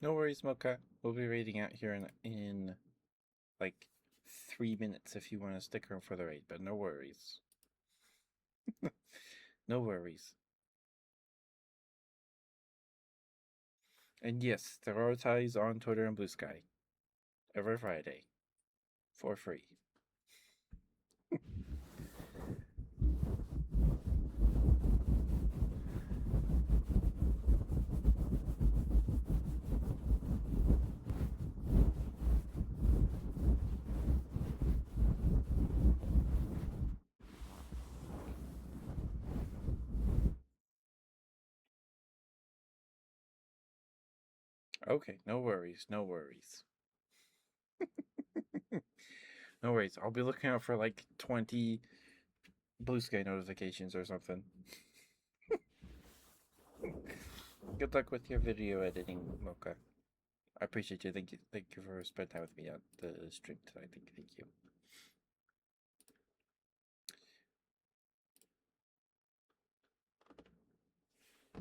No worries, Mocha. We'll be raiding out here in like 3 minutes if you want to stick around for the raid, but no worries. No worries. And yes, there are ties on Twitter and Blue Sky every Friday for free. Okay, no worries, no worries. No worries. I'll be looking out for like 20 blue sky notifications or something. Good luck with your video editing, Mocha. I appreciate you. Thank you for spending time with me on the stream tonight. Thank you.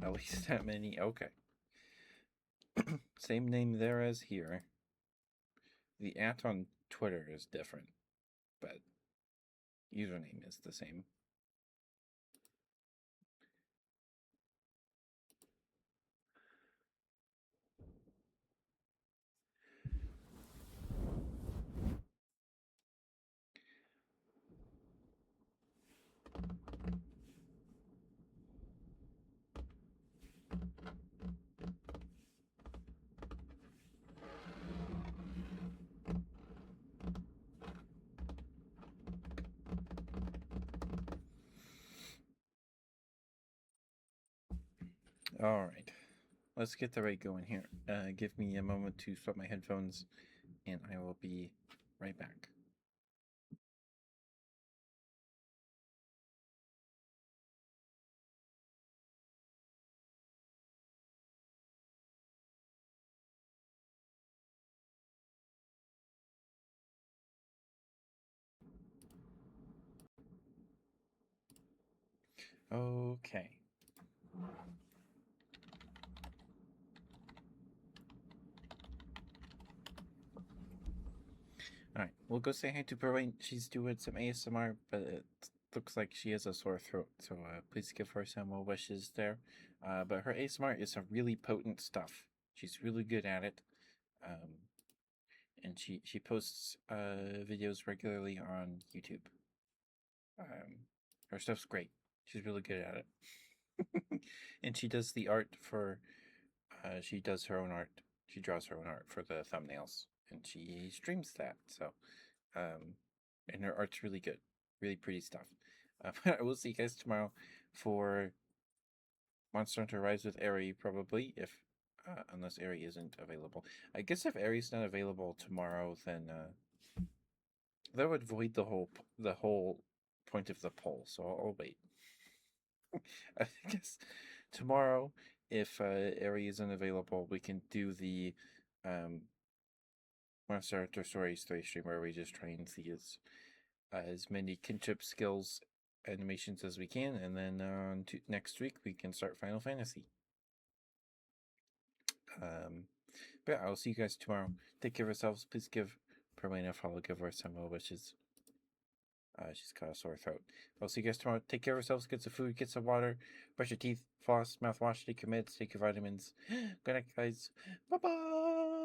At least that many. Okay. Same name there as here. The @ on Twitter is different, but username is the same. All right. Let's get the raid going here. Give me a moment to swap my headphones, and I will be right back. Okay. All right, we'll go say hi to Berwayne. She's doing some ASMR, but it looks like she has a sore throat, so please give her some well wishes there. But her ASMR is some really potent stuff. She's really good at it, and she posts videos regularly on YouTube. Her stuff's great. She's really good at it, and she does the art for. She does her own art. She draws her own art for the thumbnails, and she streams that. So and her art's really good, really pretty stuff. I will see you guys tomorrow for Monster Hunter Rise with Aerie, probably, if unless Aerie isn't available. I guess if Aerie's not available tomorrow, then that would void the whole point of the poll. So I'll wait. I guess tomorrow, if Aerie isn't available, we can do the um, Monster Hunter Stories 3 stream where we just try and see as many kinship skills animations as we can, and then next week we can start Final Fantasy. But yeah, I'll see you guys tomorrow. Take care of yourselves. Please give Perlane a follow. Give her some well wishes. She's got a sore throat. I'll see you guys tomorrow. Take care of yourselves. Get some food. Get some water. Brush your teeth. Floss. Mouthwash. Take your meds. Take your vitamins. Good night, guys. Bye bye.